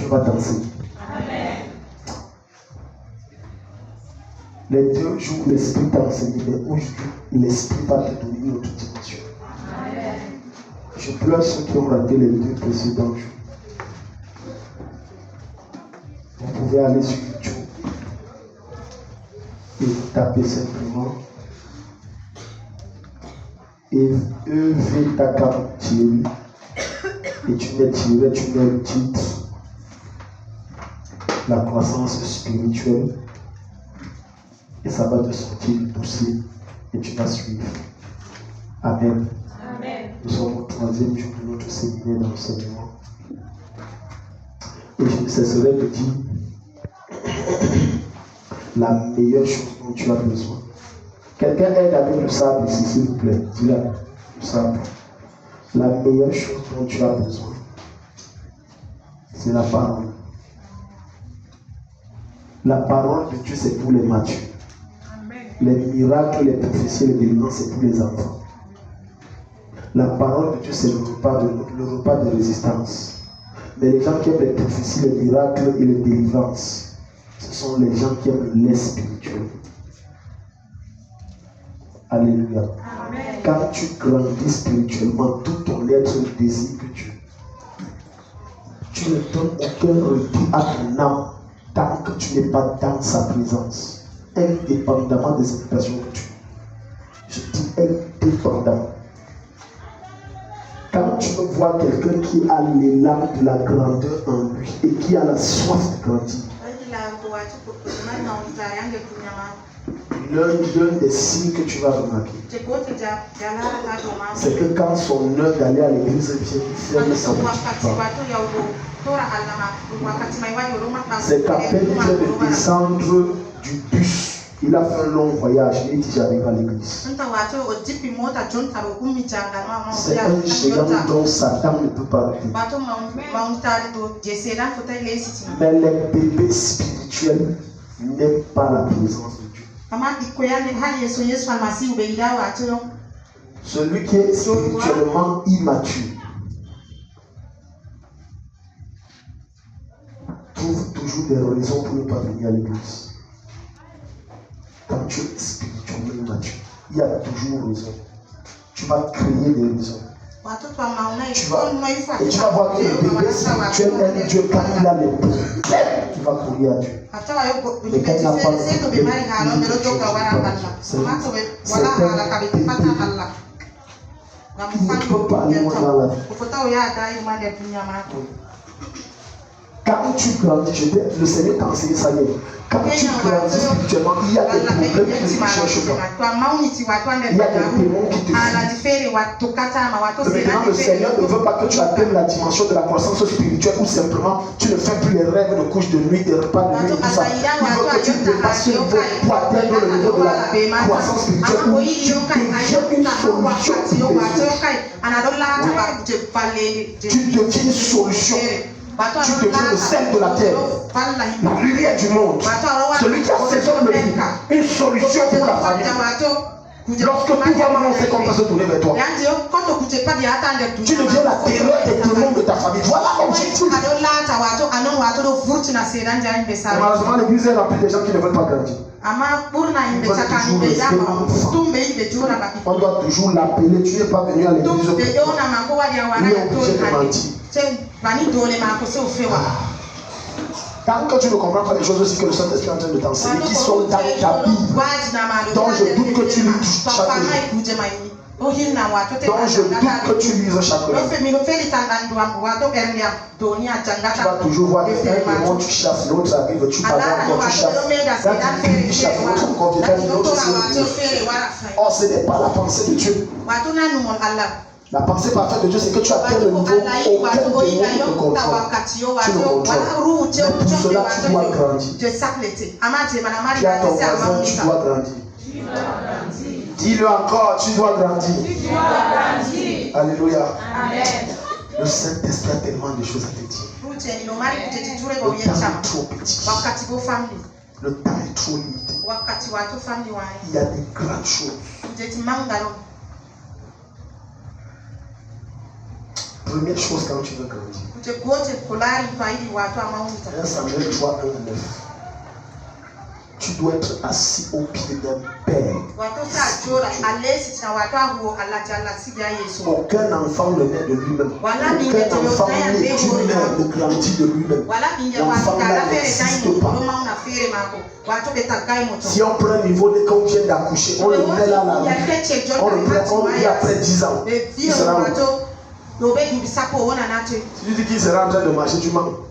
tu vas danser. Amen. Les 2 jours, l'Esprit t'a enseigné, mais aujourd'hui, l'Esprit va te donner une autre dimension. Amen. Je pleure ceux qui ont raté les 2 précédents jours. Vous pouvez aller sur YouTube et taper simplement EV Thierry. Et tu mets Thierry, tu mets le titre, la croissance spirituelle. Et ça va te sortir le dossier et tu vas suivre. Amen. Amen. Nous sommes au 3e jour de notre séminaire d'enseignement. Et je ne cesserai de dire la meilleure chose dont tu as besoin. Quelqu'un aide avec le sable ici, s'il vous plaît. Dis-le, le sable. La meilleure chose dont tu as besoin, c'est la parole. La parole de Dieu, c'est pour les matures. Les miracles, les prophéties, les délivrances, c'est pour les enfants. La parole de Dieu, c'est le repas de résistance. Mais les gens qui aiment les prophéties, les miracles et les délivrances, ce sont les gens qui aiment le lait spirituel. Alléluia. Amen. Quand tu grandis spirituellement, tout ton être désire que Dieu. Tu ne donnes aucun retour à ton âme tant que tu n'es pas dans sa présence. Indépendamment des invitations que tu as. Je dis indépendamment. Quand tu vois quelqu'un qui a l'élan de la grandeur en lui et qui a la soif de grandir, l'un des signes que tu vas remarquer, c'est que quand son heure d'aller à l'église vient, il ferme sa bouche. C'est qu'à peine il vient de descendre du bus, il a fait un long voyage et il dit j'arrive à l'église. C'est un géant dont Satan ne peut pas arrêter. Mais les bébés spirituels n'aiment pas la présence de Dieu. Celui qui est spirituellement immature trouve toujours des raisons pour ne pas venir à l'église. Quand tu es spirituellement immature, il y a toujours raison. Tu vas créer des raisons. Tu vas voir que le bébé spirituel aime Dieu quand il a les problèmes. Il va courir à Dieu. Mais quand il n'a pas de problème, c'est il ne peut pas aller loin dans la vie. Quand tu grandis, le Seigneur t'a enseigné ça hier. Quand tu grandis spirituellement, il y a des problèmes qui ne cherchent pas. Il y a des démons qui te fuient. Maintenant, le Seigneur ne veut pas que tu atteignes la dimension de la croissance spirituelle ou simplement tu ne fais plus les rêves de couche de nuit, des repas de nuit, tout ça. Il veut que tu dépasses ce niveau pour atteindre le niveau de la croissance spirituelle où tu deviens une solution pour les autres. Tu deviens une solution. Tu deviens le sel de la terre, la lumière du monde, celui qui assaisonne le vie, une solution pour la famille. Lorsque tout va mal, on sait qu'on peut se tourner vers toi. Tu deviens la terreur des démons de ta famille. Voilà l'objectif. Malheureusement, l'église est remplie de gens qui ne veulent pas grandir. On doit toujours l'appeler. Tu n'es pas venu à l'église. Il est obligé de mentir. Tant que tu ne comprends pas les choses aussi que le Saint-Esprit est en train de t'enseigner, qui sont dans ta Bible, dont je doute que tu lises chaque jour. Donc je doute que tu lises chaque jour. Tu vas toujours voir un démon, tu chasses, l'autre arrive, tu parles encore, tu chasses. Quand tu finis, tu chasses, l'autre encore vient, l'autre aussi. Or, ce n'est pas la pensée de Dieu. La pensée parfaite de Dieu, c'est que tu atteins le niveau auquel démon ne te contrôle. Tu le contrôles. Mais pour cela, tu dois grandir. Tu as ton voisin, tu dois grandir. Dis-le encore, tu dois grandir. Alléluia. Amen. Le Saint-Esprit a tellement de choses à te dire. Le temps est trop petit. Le temps est trop limité. Il y a des grandes choses. première chose quand tu veux grandir. 1 Samuel 3, 1 à 9. Tu dois être assis au pied d'un père. Aucun enfant ne naît de lui-même. Aucun enfant né d'une mère ne grandit de lui-même. L'enfant là n'existe pas. Si on prend un niveau de quand on vient d'accoucher, on le met là, on le prend, on le met après 10 ans. Il sera mort. Si tu dis qu'il sera en train de marcher,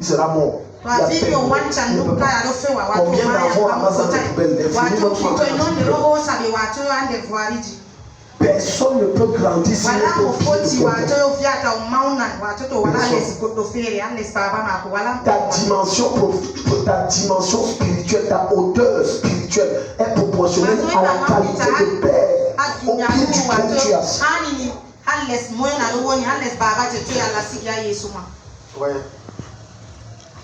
il sera mort. Combien d'enfants ramassent dans les poubelles? Personne ne peut grandir si ta dimension spirituelle, ta hauteur spirituelle est proportionnelle à la qualité de père au pied duquel tu es assis. Ouais.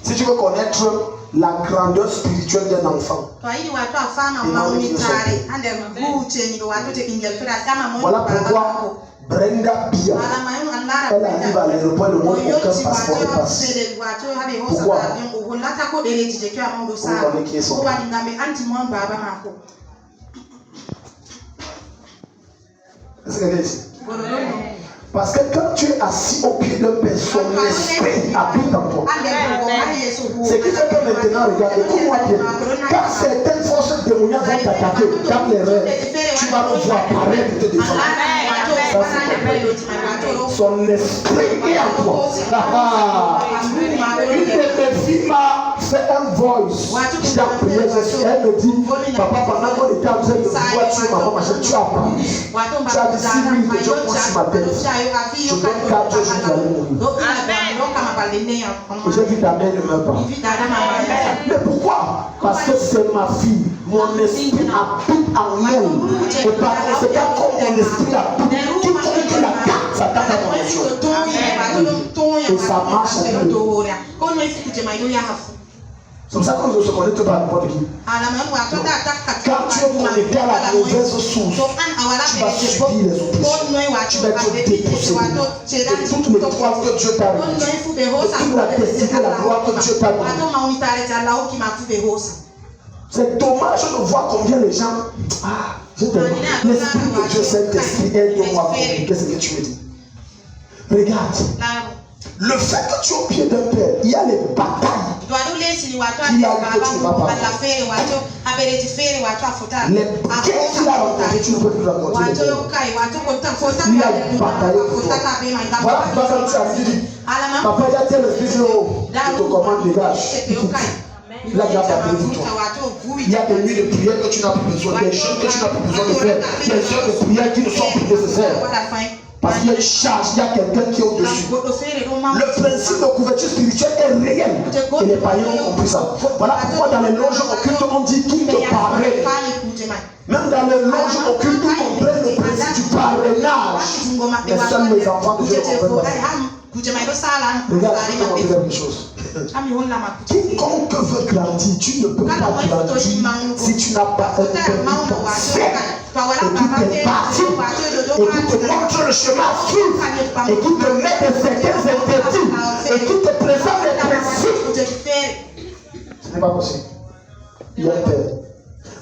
Si tu veux connaître la grandeur spirituelle d'un enfant, voilà pourquoi Brenda Bia, elle arrive à l'aéroport le monde aucun passeport ne passe. Pourquoi? Vous connaissez qui est son père. Est-ce que quelqu'un ici? Parce que quand tu es assis au pied d'un père, son esprit habite en toi. Ce qui fait que maintenant, regarde, écoute-moi bien. Quand certaines forces démoniaques vont t'attaquer dans les rêves, tu vas le voir apparaître et te défendre. Son esprit est en toi. Une de mes filles m'a fait un voice. J'ai appris, elle me dit, papa, pendant qu'on était en train de voir tuer maman, tu as parlé. Tu as dit, si oui, que je pense sur ma tête. Je donne 4 jours, vous allez mourir. Et j'ai dit, ta mère ne meurt pas. Mais pourquoi? Parce que c'est ma fille. Mon esprit habite en elle. Et par conséquent, comme mon esprit habite, quiconque la garde, ça tape dans mon jour. Et ça marche avec lui. C'est pour ça qu'on ne se connecte pas à n'importe qui. Quand tu es connecté à la mauvaise source, tu vas subir les oppressions. Tu vas être dépossédé de toutes les droits que Dieu t'a donné, de toute la destinée, la gloire que Dieu t'a donnée. C'est dommage de voir combien les gens. Ah, je t'aime. L'esprit de Dieu, cet esprit, aide-moi à communiquer ce que tu me dis. Regarde. Le fait que tu es au pied d'un père, il y a les batailles. Les qu'est-ce qu'il a rencontré, tu ne peux plus raconter. Il a bataillé pour toi. Voilà pourquoi quand tu as dit, papa, il y a tel esprit, je te commande, dégage. Il a déjà bataillé pour toi. Il y a des nuits de prière que tu n'as plus besoin, des choses que tu n'as plus besoin de faire, des heures de prière qui ne sont plus nécessaires. Parce qu'il y a une charge, il y a quelqu'un qui est au-dessus. Le principe de couverture spirituelle est réel. Et les païens ont compris ça. Voilà pourquoi dans les loges occultes, on dit qu'il te paraît. Même dans les loges occultes, ils comprennent le principe du parrainage. Mais seuls les enfants de Dieu comprennent ça. Regarde, je vais te montrer quelque chose. Quiconque veut grandir, tu ne peux pas grandir si tu n'as pas un permis pensé et qui t'est parti et qui te montre le chemin à suivre et qui te met des certains interdits et qui te présente les principes. Ce n'est pas possible. Il y a un père.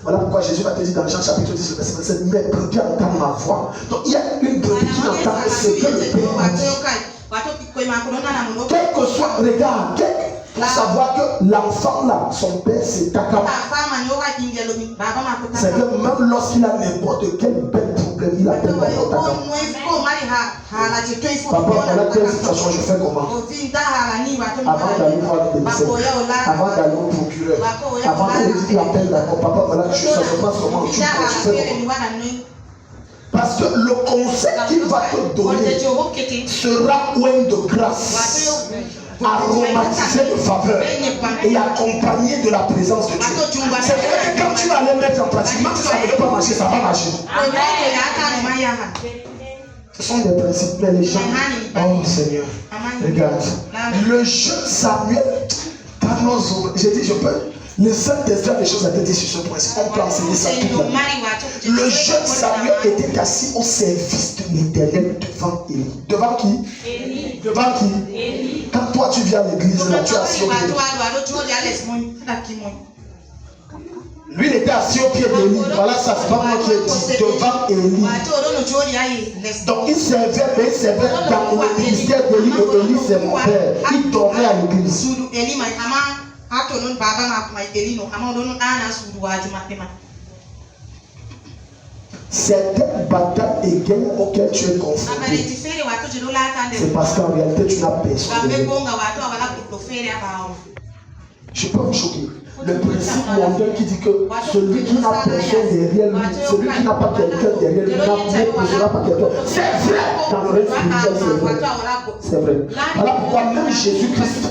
Voilà pourquoi Jésus va te dire dans Jean chapitre 10, verset 27, mes brebis entendent ma voix. Donc il y a une brebis qui entend ce que le père dit. Quel que soit, regarde, pour savoir que l'enfant là, son père c'est Takama. C'est que même lorsqu'il a n'importe quel bel problème, il appelle mon Takama. Papa, voilà quelle situation je fais comment? Avant d'aller voir le médecin, avant d'aller au procureur, avant qu'il appelle d'accord, papa, voilà, ça se passe comment? Tu fais comment? Parce que le conseil qu'il va te donner sera oint de grâce, aromatisé de faveur et accompagné de la présence de Dieu. C'est vrai que quand tu vas les mettre en pratique, même si ça ne veut pas marcher, ça va marcher. Ce sont des principes, mais les gens, oh Seigneur, regarde, le jeune Samuel, j'ai dit, je peux. Le Saint-Esprit a des choses à te dire sur ce point. On peut enseigner ça toute la nuit. Le jeune Samuel était assis au service de l'Éternel devant Élie. Devant qui? Devant qui? Quand toi tu viens à l'église, là, tu es assis au pied. Lui, il était assis au pied d'Élie. Voilà, ça c'est pas moi qui ai dit. Devant Élie. Donc il servait, mais il servait dans le ministère d'Élie. Et Élie, c'est mon père. Il dormait à l'église. Certaines batailles et guerres auxquelles tu es confronté, c'est parce qu'en réalité tu n'as personne. Je peux vous choquer. Le principe mondial qui dit que celui qui n'a personne derrière lui, celui qui n'a pas quelqu'un derrière lui, ne posera pas quelqu'un. C'est vrai. Dans le règne spirituel, c'est vrai. C'est vrai. Voilà pourquoi même Jésus-Christ,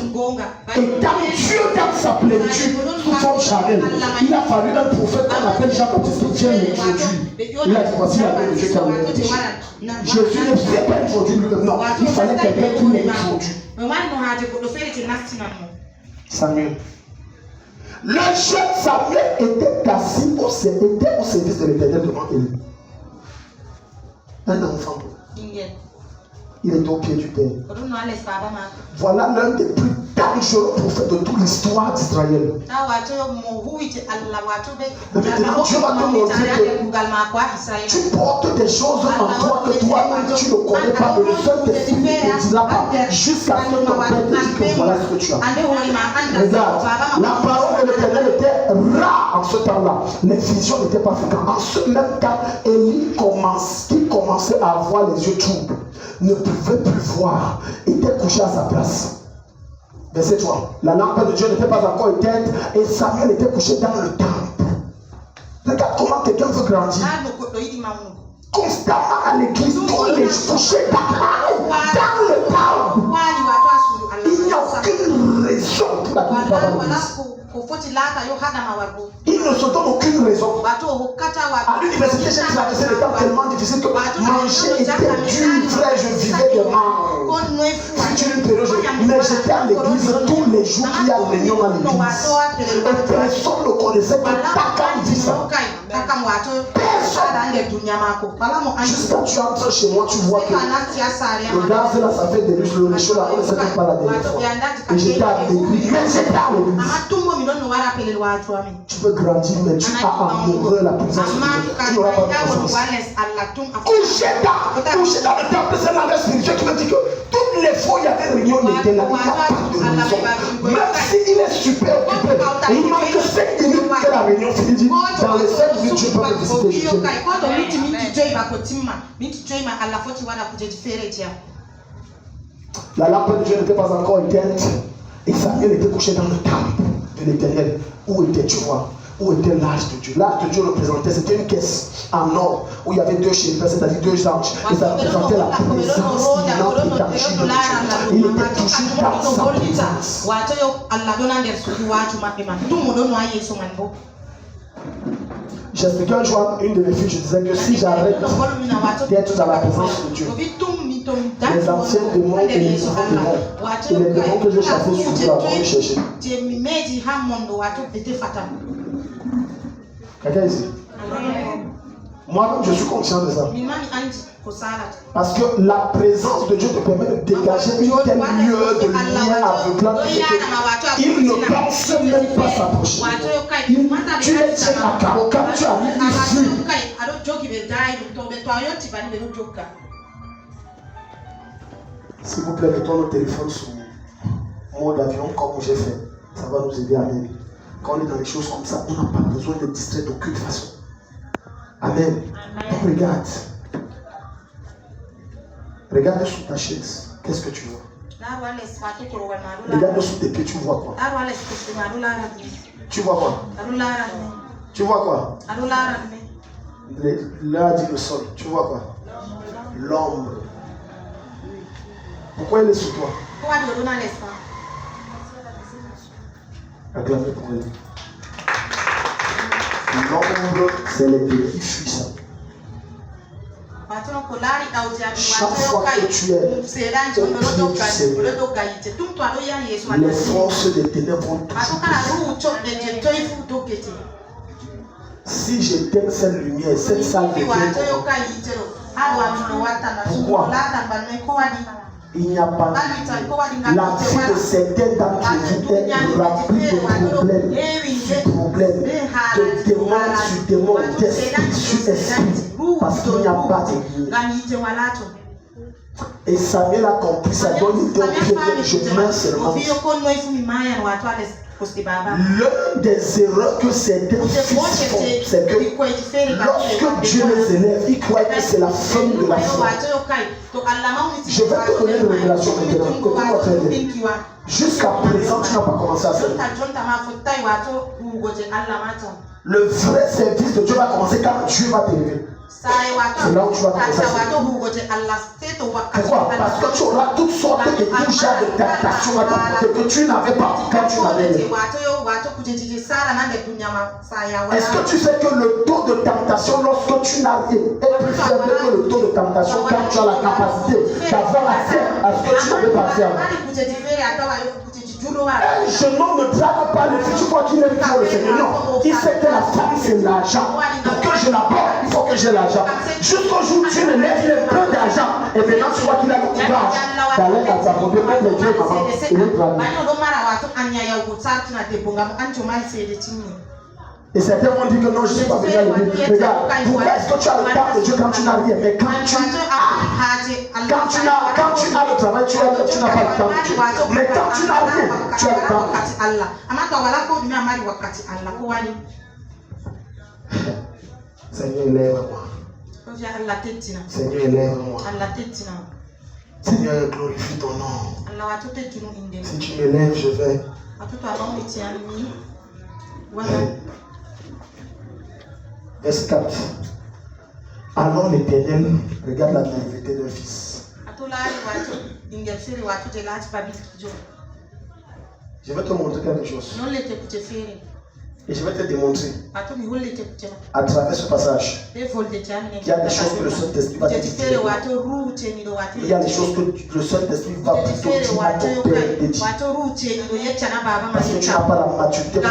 étant Dieu dans sa plénitude, sous forme charnelle, il a fallu un prophète qu'on appelle Jean-Baptiste qui vient l'introduire. Il a dit voici la main de Dieu qui a ouvert les péchés. Jésus ne s'est pas introduit lui-même. Non, il fallait quelqu'un qui l'introduise. Samuel. Le jeune Samuel était assis au service de l'Éternel devant Élie. Un enfant. Il est au pied du Père. Voilà l'un des plus dangereux prophètes de toute l'histoire d'Israël. Maintenant, Dieu va te montrer que tu portes des choses en toi que toi-même tu ne connais pas. Et le Saint-Esprit ne te dira pas jusqu'à ce que ton Père te dise que voilà ce que tu as. Regarde, la parole de l'Éternel était rare en ce temps-là. Les visions n'étaient pas fréquentes. En ce même temps, Élie commençait à avoir les yeux troubles, ne pouvait plus voir, était couché à sa place. Verset 3. La lampe de Dieu n'était pas encore éteinte et Samuel était couché dans le temple. Regarde comment quelqu'un veut grandir. Constamment à l'église, tous les couchés dans le temple. Il n'y a aucune raison pour laquelle il va dans l'église. Il ne se donne aucune raison. À l'université, j'ai traversé le temps tellement difficile que manger était dur, frère, je vivais de mal. Mais j'étais à l'église tous les jours qu'il y a réunion à l'église. Et personne ne connaissait que Takam dit ça. Personne. Juste quand tu entres chez moi, tu vois que le gaz là, ça fait des luttes, le chaud là, on ne sait pas la dernière fois. Et j'étais à l'église. Mais j'étais à l'église. Tu veux grandir, mais tu as amoureux la présence de Dieu. Tu n'auras pas de présence. Couché dans le temple, c'est la vie spirituelle qui me dit que toutes les fois il y avait réunion, il était là. Il n'y a pas de raison. Même s'il est super occupé, il manque 5 minutes que la réunion finit. Dit, dans les 5 minutes, je peux me visiter. La lampe de Dieu n'était pas encore éteinte et Samuel était couché dans le temple de l'Éternel. Où était-tu, vois? Où était l'âge de Dieu? L'âge de Dieu représentait, c'était une caisse en or où il y avait 2 chérubins, c'est-à-dire 2 anges. Et ça représentait la présence intangible de Dieu. Il était touché dans sa présence. J'expliquais un jour à une de mes filles, je disais que si j'arrête d'être dans la présence de Dieu, les anciens démons et les nouveaux démons, et les démons que j'ai chassés sur Dieu, vont me chercher. Quelqu'un ici? Moi, je suis conscient de ça. Parce que la présence de Dieu te permet de dégager une telle lueur de lumière aveuglante. Il ne pense même pas s'approcher. Tu es tiens à carreau. Quand tu arrives, il fuit. S'il vous plaît, mettons nos téléphones sur mode avion comme j'ai fait. Ça va nous aider à même. Quand on est dans les choses comme ça, on n'a pas besoin de distraire d'aucune façon. Amen. Donc regarde. Regarde sous ta chaise. Qu'est-ce que tu vois? Regarde sous tes pieds, tu vois quoi? Tu vois quoi? Tu vois quoi? Là dit le sol. Tu vois quoi? L'ombre. Pourquoi il est sous toi? Acclamez pour lui. L'ombre, c'est les pieds qui fuient ça. Chaque fois que tu es au pied du Seigneur, les forces des ténèbres vont toucher. Si j'éteins cette lumière, cette salle devient. Pourquoi? Il n'y a pas de la vie de certains d'entre vous est remplie de problèmes sur problèmes, de démons sur démons, d'esprit sur esprit, parce qu'il n'y a pas de Dieu. Et Samuel a compris ça, donc il dit je mets seulement. L'un des erreurs que certains fils font, c'est que lorsque Dieu les élève, ils croient que c'est la fin de la foi. Je vais te donner une révélation maintenant. Jusqu'à présent, tu n'as pas commencé à servir. Le vrai service de Dieu va commencer quand Dieu va t'élever. C'est là où tu vas commencer à servir. Pourquoi? Parce que tu auras toutes sortes de touches de tentation à ta portée que tu n'avais pas quand tu l'avais. Est-ce que tu sais que le taux de tentation lorsque tu n'as rien est plus faible que le taux de tentation quand tu as la capacité d'avoir accès à ce que tu n'avais pas fait avant? Un jeune homme ne drague pas les filles, tu crois qu'il aime trop le Seigneur. Non, il sait que la femme c'est l'argent. Pour que je l'apporte, il faut que j'ai l'argent. Jusqu'au jour où tu ne lèves, il est plein d'argent. Et maintenant tu vois qu'il a le courage d'aller dans sa robie, même les dieux, maman, il est dragué. Et certains vont dire que non, je ne suis pas venu à l'église. Regarde, pourquoi est-ce que tu as le temps de Dieu quand tu n'as rien? Mais quand tu as le travail, tu n'as pas le temps de Dieu. Mais quand tu n'as rien, tu as le temps. Seigneur, élève-moi. Seigneur, élève-moi. Seigneur, glorifie ton nom. Si tu m'élèves, je vais. Verset 4. Alors l'Éternel regarde la naïveté d'un fils. Je vais te montrer quelque chose. Et je vais te démontrer à travers ce passage qu'il y a des choses que le Saint-Esprit va te dire. Il y a des choses que le Saint-Esprit va plutôt dire à ton père de dire. Parce que tu n'as pas la maturité pour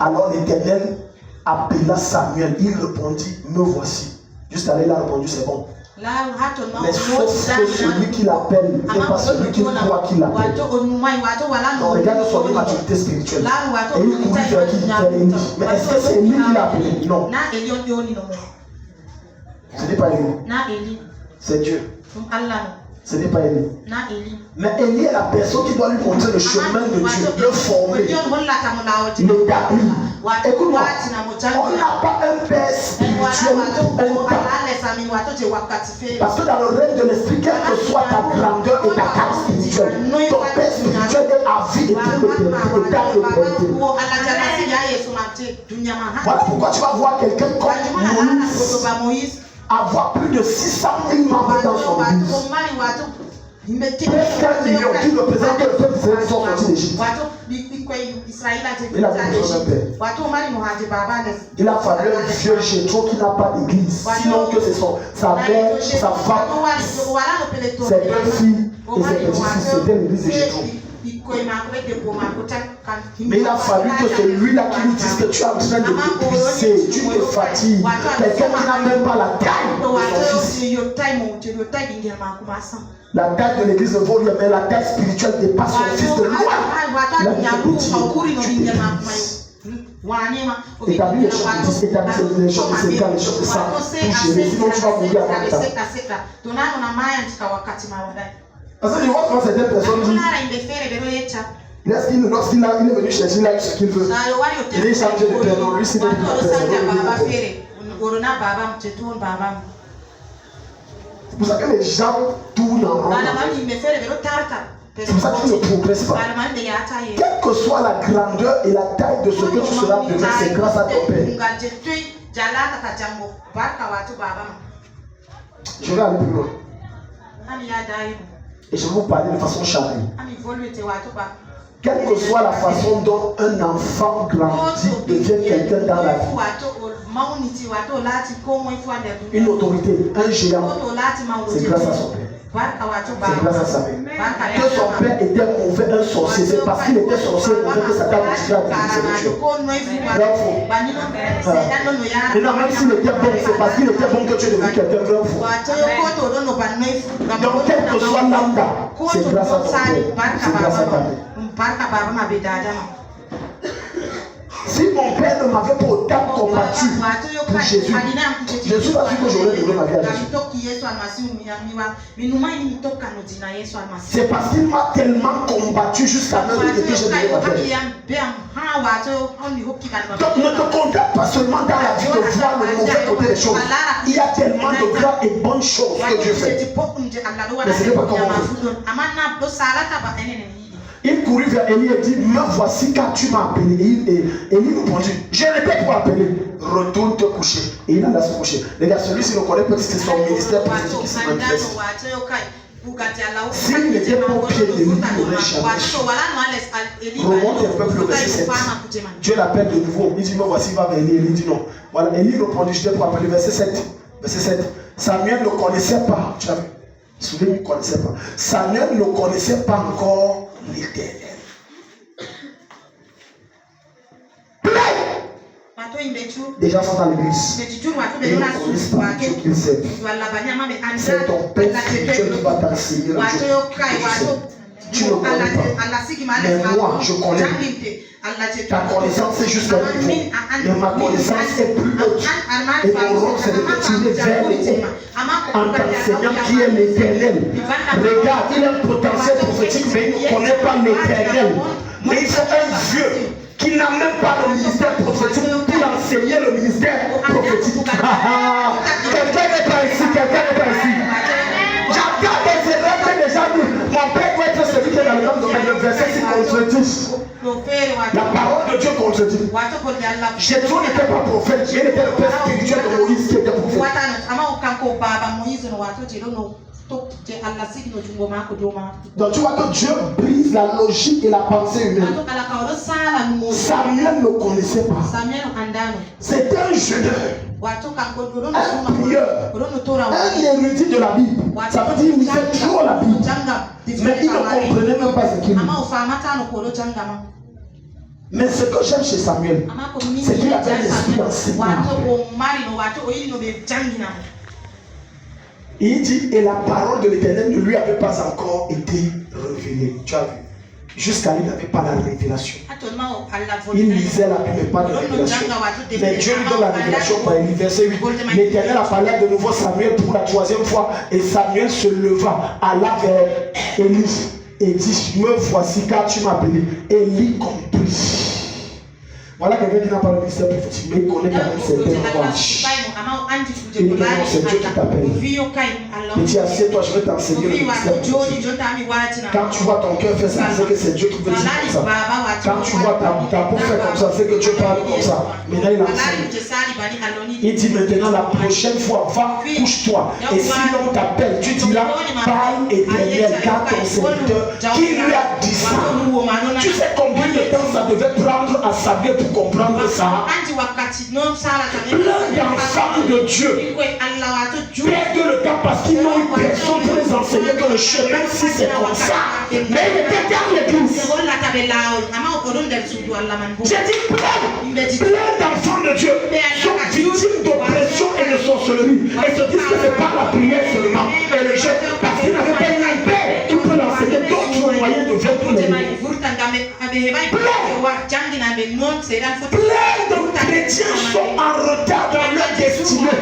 alors l'Éternel appela Samuel. Il répondit, me voici. Juste là, il a répondu, c'est bon. Mais sauf que celui qui l'appelle n'est pas celui qui croit qu'il l'appelle. Donc regarde son immaturité spirituelle. Et il court vers qui? Vers Élie. Mais est-ce que c'est lui qui l'a appelé? Non. Ce n'est pas Élie. C'est Dieu. Ce n'est pas Élie. Mais Élie est la personne qui doit lui montrer le chemin de Dieu, le former, l'établir. Écoute-moi, on n'a pas un père spirituel, parce que dans le règne de l'esprit, quelle que soit ta grandeur et ta taille spirituelle, ton père spirituel est à vie et pour l'éternité. Voilà pourquoi tu vas voir quelqu'un comme Moïse avoir plus de 600 000 membres dans son église. Presque 1 million qui représente le peuple d'Israël qui sont sortis d'Égypte. Il a besoin d'un père. Il a fallu un vieux Jétro qui n'a pas d'église. Sinon que ce sont sa mère, sa femme, ses deux filles et ses petits-fils. C'était l'église de Jétro. Mais il a fallu que celui-là qui lui dise que tu es en train de t'épuiser, tu te fatigues. Quelqu'un qui n'a même pas la taille de son fils. La taille de l'église ne vaut rien, mais la taille spirituelle dépasse son fils de loin. Il a dit que tu t'épuises. Établis les choses de 10, établis les choses de 50, les choses de 100 pour gérer, sinon tu vas mourir avant le temps. Parce que je vois comment certaines personnes disent, lorsqu'il est venu chercher, il a eu ce qu'il veut. Il est chargé de père, non, lui c'est de c'est pour ça que les gens tournent en rond. C'est pour ça qu'ils ne progressent pas. Quelle que soit la grandeur et la taille de ce que tu seras demain, c'est grâce à ton père. Je vais aller plus loin. Et je vais vous parler de façon charnelle. Quelle que soit la façon dont un enfant grandit, devient quelqu'un dans la vie, une autorité, un géant, c'est grâce à son père. C'est grâce à ça. Que son père était mauvais, un sorcier, c'est parce qu'il était sorcier mauvais que Satan continue à utiliser Dieu. Vrai ou faux? Et non, même s'il était bon, c'est parce qu'il était bon que tu es devenu quelqu'un. Vrai ou faux? Donc, quel que soit lambda, c'est grâce à ton père. C'est grâce à ta mère. Si mon père ne m'avait pas autant combattu pour Jésus, je suis pas sûr que j'aurais donné ma vie à Jésus. C'est parce qu'il m'a tellement combattu jusqu'à me dire que j'ai donné ma vie à Jésus. Donc ne te contente pas seulement dans la vie de voir le mauvais côté des choses. Il y a tellement de grandes et bonnes choses que Dieu fait. Mais ce n'est pas comme on fait. Il courut vers Élie et dit, me voici car tu m'as appelé. Et Élie répondit, je n'ai pas pour appeler. Retourne te coucher. Et il alla se coucher. Les gars, celui-ci ne connaît pas que c'est son ministère prophétique qui se manifeste. S'il n'était pas au pied de lui, il n'aurait jamais su. Remonte un peu plus au verset 7. Dieu l'appelle de nouveau. Il dit, me voici, va vers Élie. Élie dit non. Voilà, Élie répondit, je t'ai pour appeler. Verset 7. Verset 7. Samuel ne connaissait pas. Tu as vu? Souviens, il ne connaissait pas. Samuel ne connaissait pas encore l'Éternel. Les gens sont dans l'église. Ils ne connaissent pas Dieu qu'ils aiment. C'est ton père spirituel qui va t'enseigner le Dieu. Tu ne connais pas. Mais moi, je connais. Ta connaissance est juste un niveau. Mais ma connaissance est plus haute. Et mon rôle, c'est de te tirer vers le haut. En t'enseignant qui est l'Éternel. Regarde, il a un potentiel prophétique, mais il ne connaît pas l'Éternel. Mais il faut un vieux qui n'a même pas le ministère prophétique pour enseigner le ministère prophétique. Quelqu'un n'est pas ici, quelqu'un n'est pas ici. J'entends des erreurs que les gens disent. Mon père doit être celui qui est dans le même domaine. Le verset s'y contredit. La parole de Dieu contredit. Jésus n'était pas prophète, il était le père spirituel de Moïse qui était prophète. Donc tu vois que Dieu brise la logique et la pensée humaine. Samuel ne connaissait pas. C'était un jeûneur, un prieur, un érudit de la Bible. Ça veut dire qu'il lisait trop la Bible. Mais il ne comprenait même pas ce qu'il dit. Mais ce que j'aime chez Samuel, c'est qu'il avait l'esprit d'enseignement. Il dit, et la parole de l'Éternel ne lui avait pas encore été révélée. Tu as vu? Jusqu'à lui, il n'avait pas la révélation. Il lisait la Bible, mais pas de révélation. Mais Dieu lui donne la révélation par Élie. Verset 8. L'Éternel a parlé de nouveau Samuel pour la troisième fois. Et Samuel se leva, alla vers Élie et dit, me voici car tu m'as appelé. Élie comprit. Voilà quelqu'un qui n'a pas le ministère prophétique, mais il connaît quand même certaines voies. Il dit que c'est Dieu qui t'appelle. Petit, assieds-toi, je vais t'enseigner le ministère prophétique. Quand tu vois ton cœur faire ça, c'est que c'est Dieu qui veut dire comme ça. Quand tu vois ta peau faire comme ça, c'est que Dieu parle comme ça. Maintenant, il enseigne. Il dit maintenant, la prochaine fois, va, couche-toi. Et si l'on t'appelle, tu dis là, parle Éternel, car ton serviteur, qui lui a dit ça. Tu sais combien de temps ça devait prendre à savoir pour comprendre ça? Plein d'enfants de Dieu perdent le temps parce qu'ils n'ont eu personne pour les enseigner que le chemin, si c'est comme ça. Mais il était dans l'église. J'ai dit plein d'enfants de Dieu sont victimes d'oppression et de sorcellerie. Et se disent que c'est pas la prière seulement. Et le jeûne, parce qu'ils n'avaient pas une paix qui peut l'enseigner d'autres moyens de vaincre l'ennemi. Plein de chrétiens sont en retard dans leur destinée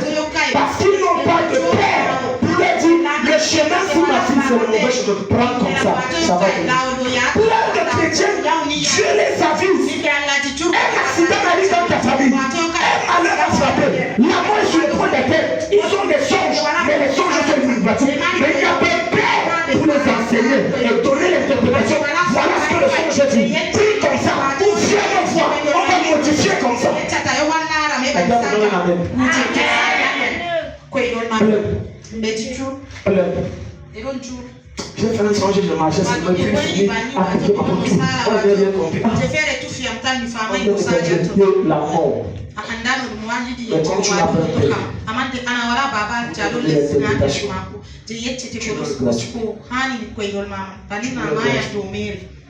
parce qu'ils n'ont pas de père. Pour leur dire, le chemin pour ma fille c'est le mauvais, je te prends comme ça va venir. Plein de chrétiens, Dieu les avise. Un accident arrive dans ta famille, un malheur a frappé, la mort est sur le point de la tête. Ils ont des songes, mais les songes sont inutiles. Mais il n'y a pas de père pour les enseigner et donner l'interprétation. Voilà ce que le songe dit. Prie comme ça, ou viens me voir, on va modifier comme ça. J'ai fait un songe, je marchais sur le pied, appliqué par tout. On a bien compris. La mort. Mais quand tu n'as pas peur, l'interprétation.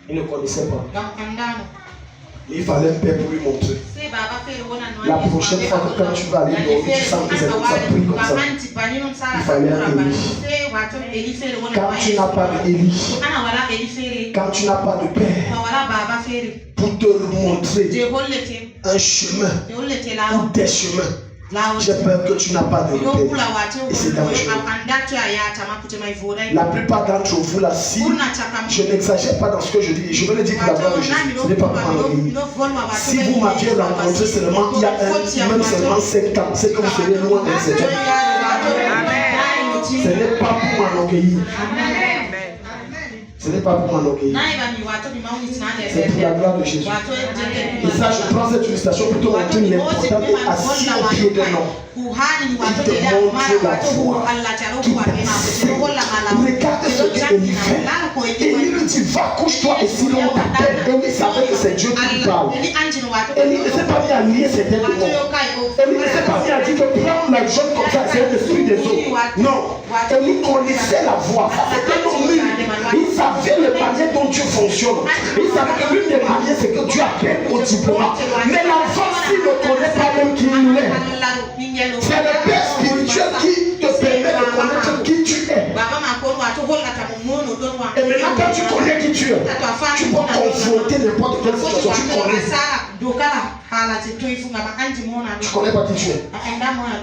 Il ne connaissait pas. Il fallait un père pour lui montrer. La prochaine fois que quand tu vas aller dormir, tu sens que c'est comme ça, prie comme ça. Il fallait un Élie. Quand tu n'as pas d'Élie, quand tu n'as pas de père, pour te montrer un chemin ou des chemins, j'ai peur que tu n'as pas de repère. Et c'est dangereux. La plupart d'entre vous, là, si je n'exagère pas dans ce que je dis, je veux le dire pour la gloire de Jésus, ce n'est pas pour m'ennuyer. Si vous m'aviez rencontré seulement il y a même seulement 5 ans, c'est que vous serez loin de cette chose. Ce n'est pas pour m'enorgueillir. Ce n'est pas pour m'enorgueillir. C'est pour la gloire de Jésus. Et ça, je prends cette illustration pour te montrer l'important d'être assis au pied d'un homme. Qui te montre la foi. Qui t'enseigne. Regarde ce qu'Élie fait. Élie lui dit, va, couche-toi et sinon on t'appelle. Élie savait que c'est Dieu qui lui parle. Élie ne s'est pas mis à lier ses têtes de mort. Élie ne s'est pas mis à dire que prendre la jeune comme ça, c'est l'esprit des eaux. Non. Élie connaissait la voix. C'était un homme mûr. Il savait le manière dont Dieu fonctionne. Il savait que l'une des manières, c'est que Dieu appelle au diplôme. Mais l'enfant, s'il ne connaît pas même qui il est, c'est le Père spirituel qui te permet de connaître qui tu es. Et maintenant, quand tu connais qui tu es, tu peux confronter n'importe quelle situation. Tu connais. Tu connais pas qui tu es.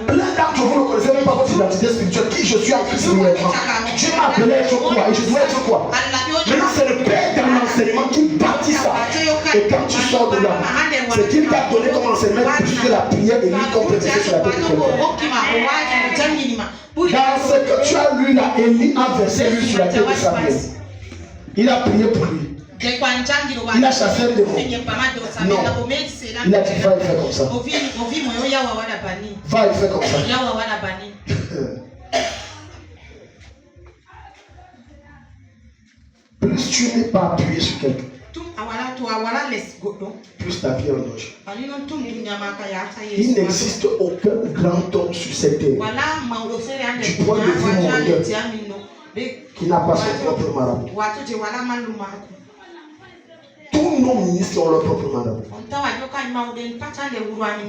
Plein d'entre vous ne connaissez même pas votre identité spirituelle. Qui je suis en Christ réellement. Dieu m'a appelé à être quoi et je dois être quoi. Maintenant, c'est le Père dans l'enseignement qui bâtit ça. Et quand tu sors de là, c'est qu'il t'a donné comme enseignement plus que la prière et lui compléter sur la tête de quelqu'un. Dans ce que tu as lu là, Élie a versé lui sur la tête de Samuel. Il a prié pour lui. Il a chassé un démon. Non. Il a dit va et fais comme ça. Va et fais comme ça. Plus tu n'es pas appuyé sur quelqu'un, plus ta vie est en danger. Il n'existe aucun grand homme sur cette terre du point de vue mondial qui n'a pas son propre marabout. Tous nos ministres ont leur propre marabout.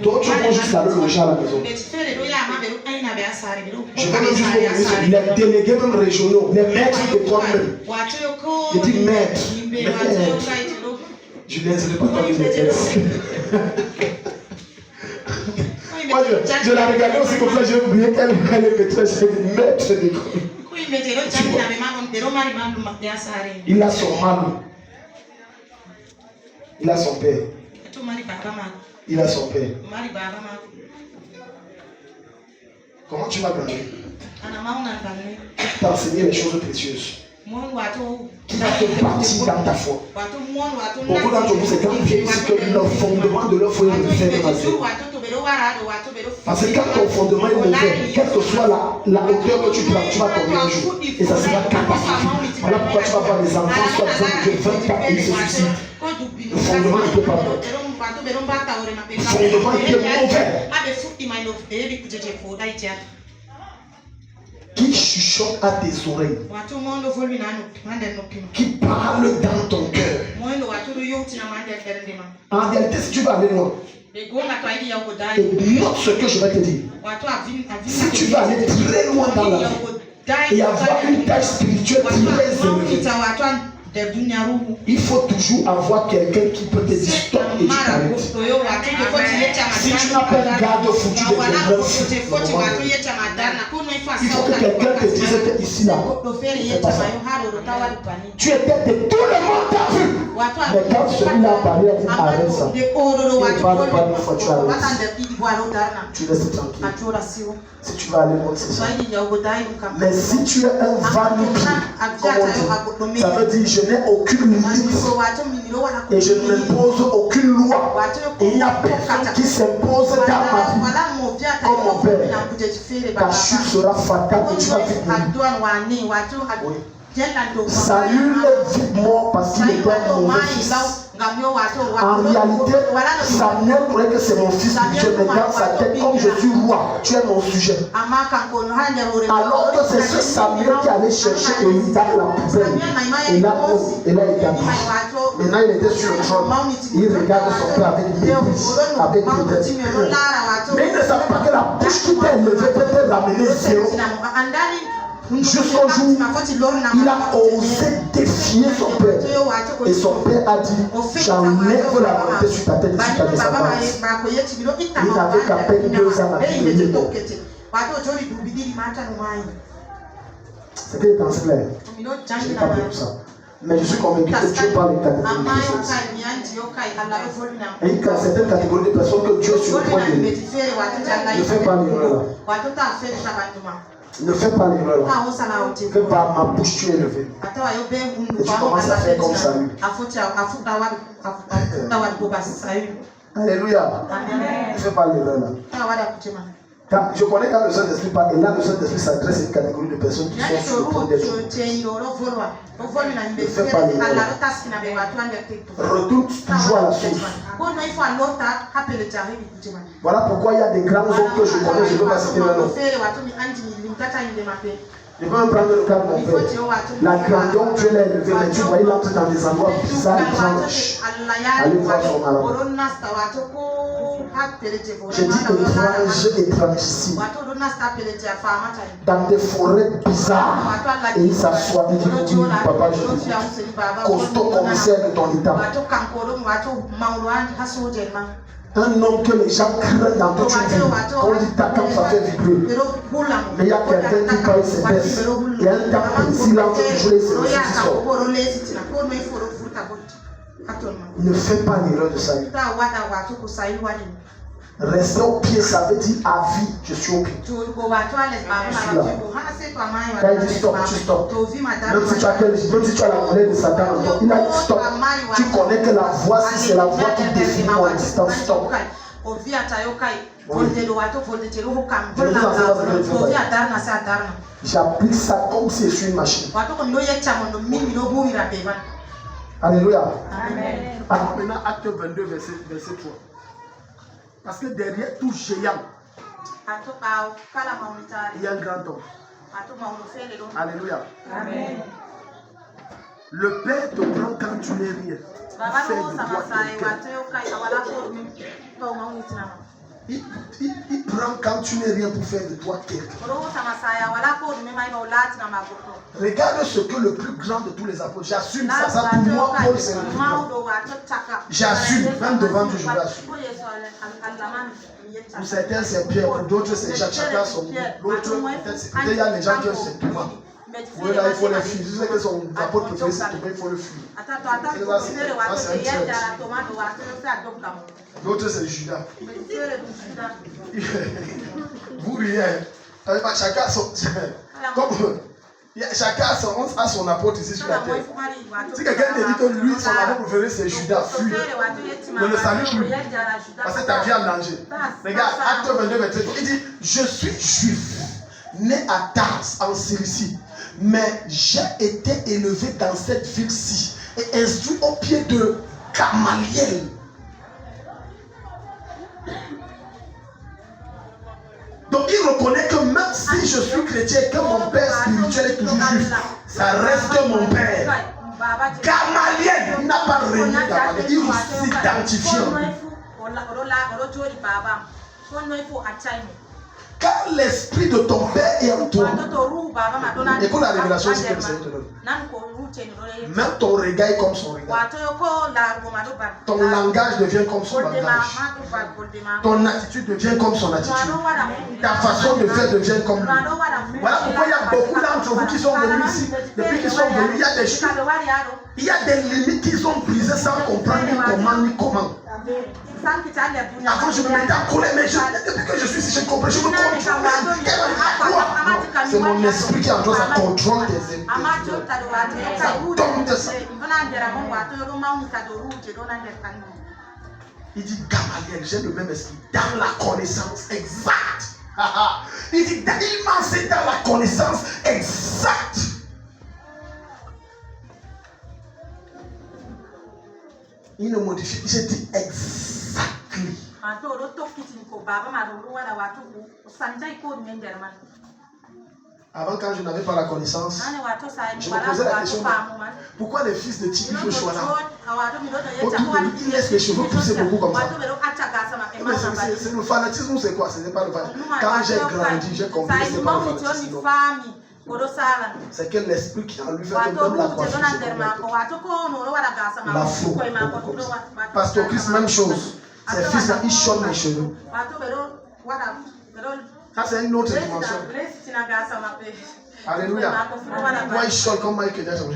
D'autres vont juste aller loger à la maison. Je vais même juste les délégués même régionaux, les maîtres de quoi même. Je dis maître. Je les ai pas comme des maîtres. Moi je la regardais aussi comme ça, j'ai oublié qu'elle est maîtresse, j'ai dit maître de quoi. Il a son mari. Il a son père. Il a son père. Comment tu m'as gagné? T'as enseigné les choses précieuses. Qui va te bâtir dans ta foi. Beaucoup d'entre vous, c'est quand ils viennent ici que le fondement de leur foi est mauvais. Parce que quand ton fondement est mauvais, quelle que soit la hauteur que tu prends, tu vas tomber un jour. Et ça sera catastrophique. Voilà pourquoi tu vas voir des enfants, soit disant que 20 ans et ils se suicident. Le fondement ne peut pas être. Le fondement est mauvais. Qui chuchote à tes oreilles, qui parle dans ton cœur. En réalité, si tu vas aller loin, et note ce que je vais te dire. Si tu vas aller très loin dans la vie et avoir une taille spirituelle très élevée, il faut toujours avoir quelqu'un qui peut te dire stop et tu t'arrêtes. Si tu n'as pas de garde-fou, tu deviendras fou. Il faut que quelqu'un te dise que ici là, tu étais de tout le monde t'a vu. Mais quand celui-là a parlé, il a dit arrête ça. Il ne parle pas une fois, tu arrêtes. Tu restes tranquille. Si tu vas aller loin, c'est ça. Mais si tu es un vanity, comme on dit, ça veut dire je n'ai aucune limite et je ne m'impose aucune loi. Et il n'y a personne qui s'impose dans ma vie. Comme mon père, ta chute sera fatale et tu vas vite mourir. Oui. Saül est vite-mort parce qu'il était un mauvais fils. En réalité, Samuel croyait que c'est mon fils spirituel, mais dans sa tête, comme je suis roi, tu es mon sujet. Alors que c'est ce Samuel qui allait chercher Élie dans la poubelle. Et là, il a établi. Maintenant, il était sur le trône. Il regarde son père avec mépris, avec dédain. Mais il ne savait pas que la bouche qui était élevée peut ramener zéro. Jusqu'au jour où il a osé défier son père. Et son père a dit, j'enlève la volonté sur ta tête et sur ta descendance. Il n'avait qu'à peine 2 ans à vivre. C'était dans ce clair. Je n'ai pas dit tout ça. Mais je suis convaincu que Dieu parle d'une catégorie de personnes. Et il y a certaines catégories de personnes que Dieu sur le point de ne fais pas l'erreur là. Ne fais pas l'erreur là. Que par ma bouche tu es élevé. Et tu commences à faire comme Saül. Alléluia. Ne fais pas l'erreur là. Je connais quand le Saint-Esprit parle, et là le Saint-Esprit s'adresse à une catégorie de personnes qui sont sur le point d'être. Ne fais pas l'erreur là. Retourne toujours à la source. Voilà pourquoi il y a des grands hommes que je connais, je ne peux pas citer leur nom. Je vais prendre le cas de mon père. La grandeur, Dieu l'a élevé, mais tu vois, il entre dans des endroits bizarres, étranges. Allez voir son malade. Je dis étrange ici. Dans des forêts bizarres. Et il s'assoit et dit, oui, papa, je te dis, costaud commissaire de ton état. Un homme que les gens craignent dans toute une vie. Quand on dit Takam, ça fait vibrer. Mais il y a quelqu'un qui parle ses baisses. Il y a un temps de silence toujours et c'est le qui sort. Ne fais pas l'erreur de Saül. Rester au pied, ça veut dire à vie, je suis au pied. Je suis là. Quand il dit stop, tu stops. Même si tu as la monnaie de Satan, il a dit stop. Tu connais que la voix, si c'est la voix qui définit mon existence, stop. Oui. J'applique ça comme si je suis une machine. Alléluia. Amen. Alors maintenant, acte 22, verset 3. Parce que derrière tout géant, il y a un grand homme. Alléluia. Amen. Le Père te prend quand tu n'es rien. Il prend quand tu n'es rien pour faire de toi quelqu'un. Regarde ce que le plus grand de tous les apôtres. J'assume ça pour moi, Paul c'est le plus grand. J'assume, même devant Dieu, je l'assume. Pour certains c'est Pierre, pour d'autres c'est Jacques, chacun son l'autre peut-être c'est. Il y a les gens qui ont c'est Thomas. Pour eux là il faut les fuir. Je sais que son apôtre préféré c'est Thomas, il faut le fuir. C'est un traître. L'autre c'est Judas. Vous riez. Chacun son. Comme chacun a son apôtre ici sur la terre. Si quelqu'un te dit que lui, son apôtre préféré c'est Judas, fuis. Ne le salue plus. Parce que ta vie en danger. Regarde, acte 22, verset 3. Il dit, je suis juif, né à Tars, en Cilicie. Mais j'ai été élevé dans cette ville-ci et instruit au pied de Gamaliel. Donc il reconnaît que même si je suis chrétien, que mon père spirituel est toujours juif, ça reste mon père. Gamaliel, il n'a pas renié Gamaliel, il s'identifie. Car l'esprit de ton père est en toi. Écoute la révélation aussi que le Seigneur te donne. Même ton regard est comme son regard. Ton langage devient comme son langage. Ton attitude devient comme son attitude. Ta façon de faire devient comme lui. Voilà pourquoi il y a beaucoup d'entre vous qui sont venus ici. Depuis qu'ils sont venus, il y a des limites qu'ils ont brisées sans comprendre ni comment ni comment. Avant je me mettais en colère, mais depuis que je suis ici, je comprends, je me contrôle. C'est mon esprit qui est en toi, ça contrôle tes émotions. Ça tombe de ça. Il dit Gamaliel, j'ai le même esprit dans la connaissance exacte. Il dit il m'a enseigné dans la connaissance exacte. Il ne modifie. Je dis exactly. Avant, quand je n'avais pas la connaissance, je me posais la question, pourquoi les fils de Tibi Joshua là, autour de lui, ils laissent les cheveux pousser beaucoup comme ça? C'est le fanatisme ou c'est quoi? Ce n'est pas le fanatisme. Quand j'ai grandi, j'ai compris que ce n'est pas le fanatisme. C'est que l'esprit qui en lui fait que même la coiffure, la faux. Pasteur Christ, même chose. Ces fils-là, ils chôment les cheveux. Ça, c'est une autre dimension. Alléluia. Moi, il chôme comme Michael Jackson.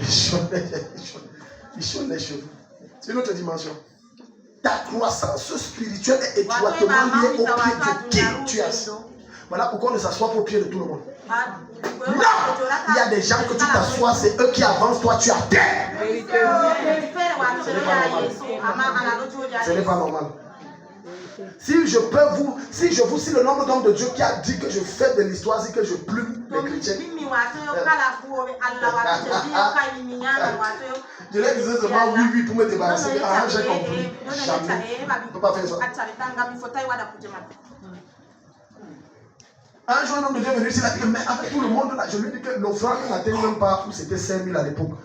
Il chôme les cheveux. C'est une autre dimension. Ta croissance spirituelle est étroitement liée au pied de qui tu es. Voilà pourquoi on ne s'assoit pas au pied de tout le monde. Non! Il y a des gens que tu t'assois, c'est eux qui avancent, toi tu attends. Ce n'est pas normal. Si le nombre d'hommes de Dieu qui a dit que je fais de l'histoire, c'est que je plume les chrétiens. Je leur disais seulement oui pour me débarrasser. Ah, j'ai compris. Jamais. On ne peut pas faire ça. Un jour, un homme de Dieu est venu ici, il a dit que, mais avec tout le monde là, je lui ai dit que l'offrande n'atteint même pas où c'était 5 000 à l'époque.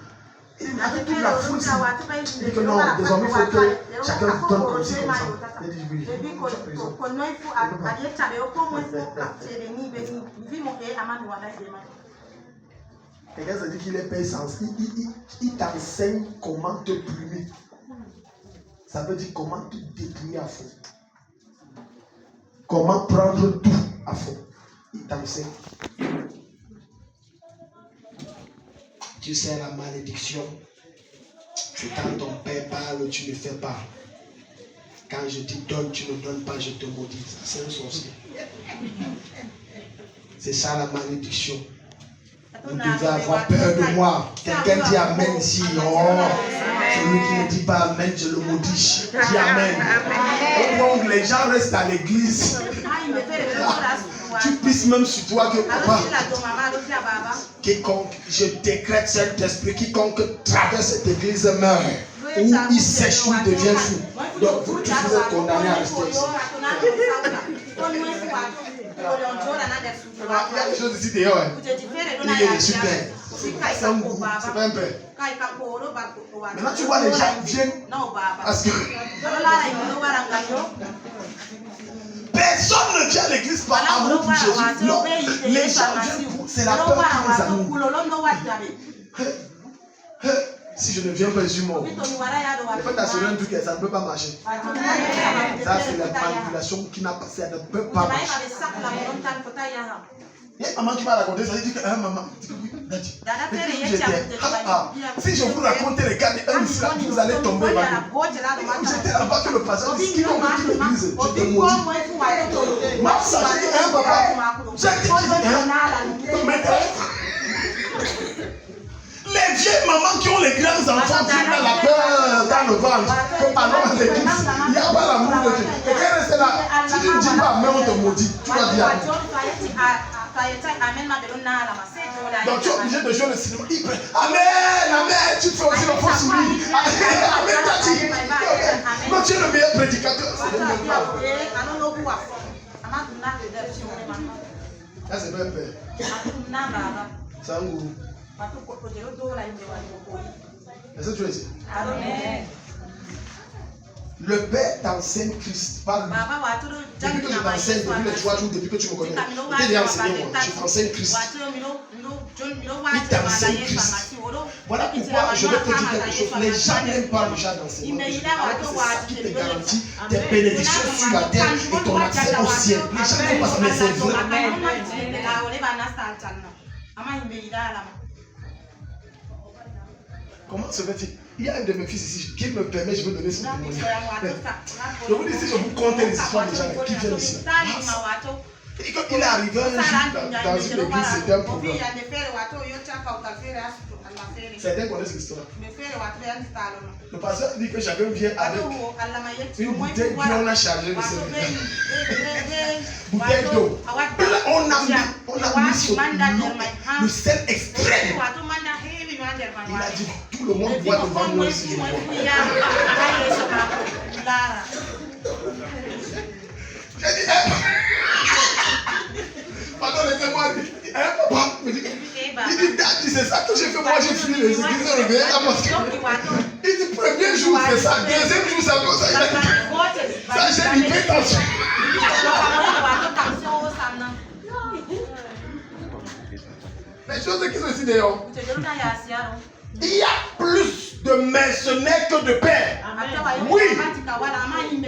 Il dit, avec toute la foule, il dit que non, désormais il faut que chacun donne comme ci, comme ça. Il dit oui, tu as raison. Quelqu'un se dit qu'il est père sens. Il t'enseigne comment te plumer. Ça veut dire comment te détruire à fond. Comment prendre tout à fond. Il t'enseigne. Tu sais la malédiction. C'est quand ton père parle, tu ne fais pas. Quand je te donne, tu ne donnes pas, je te maudis. C'est un sorcier. C'est ça la malédiction. Vous devez avoir peur de moi. Quelqu'un dit Amen ici. Oh, celui qui ne dit pas Amen, je le maudis. Dis Amen. Donc les gens restent à l'église. Tu pisses même sur toi que papa. Quiconque, je décrète cet esprit, quiconque traverse cette église meurt. Ou il sèche ou il devient fou. Donc vous tous vous êtes condamnés à rester ici. Il y a des choses ici dehors. Il est super. C'est un goût, c'est pas un père. Maintenant tu vois les gens viennent parce que personne ne vient à l'église par amour pour Jésus. Non, les gens viennent pour... C'est la peur qui les anime. Si je ne viens pas, je suis mort. Le fait d'assurer un truc, ça ne peut pas marcher. Ça, c'est la manipulation qui n'a pas... Ça ne peut pas marcher. Il y a une maman qui m'a raconté ça. Elle dit que maman, si je vous racontais les cas d'un islam, vous allez tomber. J'étais là-bas que le pasteur dit qu'il ont dit l'église. Je te maudis. Ma soeur, j'ai dit papa. J'ai dit les vieilles mamans qui ont les grands enfants qui ont la peur dans le ventre, que allons à l'église, il n'y a pas l'amour de Dieu. Et quand reste là, si tu ne dis pas Amen, on te maudit. Tu vas dire donc tu es obligé de jouer le cinéma. Amen, Amen, tu te fais aussi le faux sourire. Amen, tati. Non, tu es le meilleur prédicateur. Ça, c'est pas un père. C'est un gourou. Est-ce que tu es ici? Le Père t'enseigne Christ. Parle. Depuis que je t'enseigne, depuis les 3 jours, depuis que tu me connais, je t'ai déjà enseigné moi. Je t'enseigne Christ. Il t'enseigne Christ. Voilà pourquoi je vais te dire quelque chose. Les gens n'aiment pas le genre d'enseignement. C'est ça qui te garantit tes bénédictions sur la terre et ton accès au ciel. Les gens n'aiment pas ça, mais c'est vrai. Comment se fait-il? Il y a un de mes fils ici qui me permet, je veux donner son témoignage. Je vous dis, si je vous compte les histoires des gens qui viennent ici. Il est arrivé un jour dans une église, c'était un problème. Certains connaissent l'histoire. Le pasteur dit que chacun vient avec une bouteille puis on a chargé de cette bouteille d'eau. On a mis sur le sel extrême. Il a dit tout le monde boit devant moi si je bois. Pardon, laissez-moi dire. Papa, il dit, Daddy, c'est ça que j'ai fait. Moi, j'ai fini les églises réveillées là parce que. Il dit, premier jour, c'est ça. Deuxième jour, c'est comme ça. Ça, j'ai dit, fais attention. Les choses qui sont ici dehors. Il y a plus de mercenaires que de pères. Oui.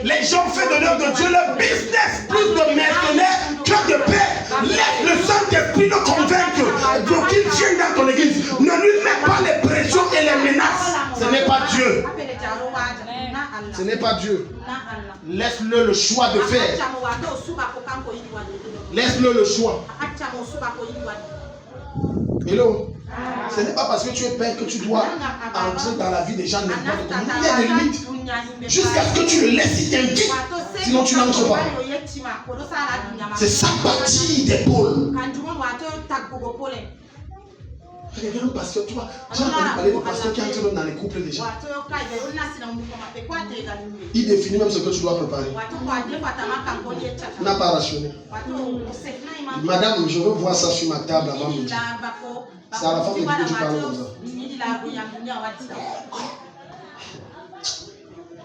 Les gens font de l'œuvre de Dieu leur business. Plus de mercenaires que de pères. Laisse le Saint-Esprit le convaincre pour qu'il vienne dans ton église. Ne lui mets pas les pressions et les menaces. Ce n'est pas Dieu. Ce n'est pas Dieu. Laisse-le le choix de faire. Laisse-le le choix. Hello. Ce n'est pas parce que tu es père que tu dois entrer dans la vie des gens n'importe comment. Il y a des limites. Jusqu'à ce que tu le laisses, il t'invite. Sinon tu n'entres pas. C'est ça bâtir des pôles. Regarde parce que tu vois, j'ai entendu parler de pasteurs qui entrent dans les couples des gens. Il définit même ce que tu dois préparer. Il n'a pas rationné. Madame, je veux voir ça sur ma table avant midi. C'est à la fin de que tu parles comme ça.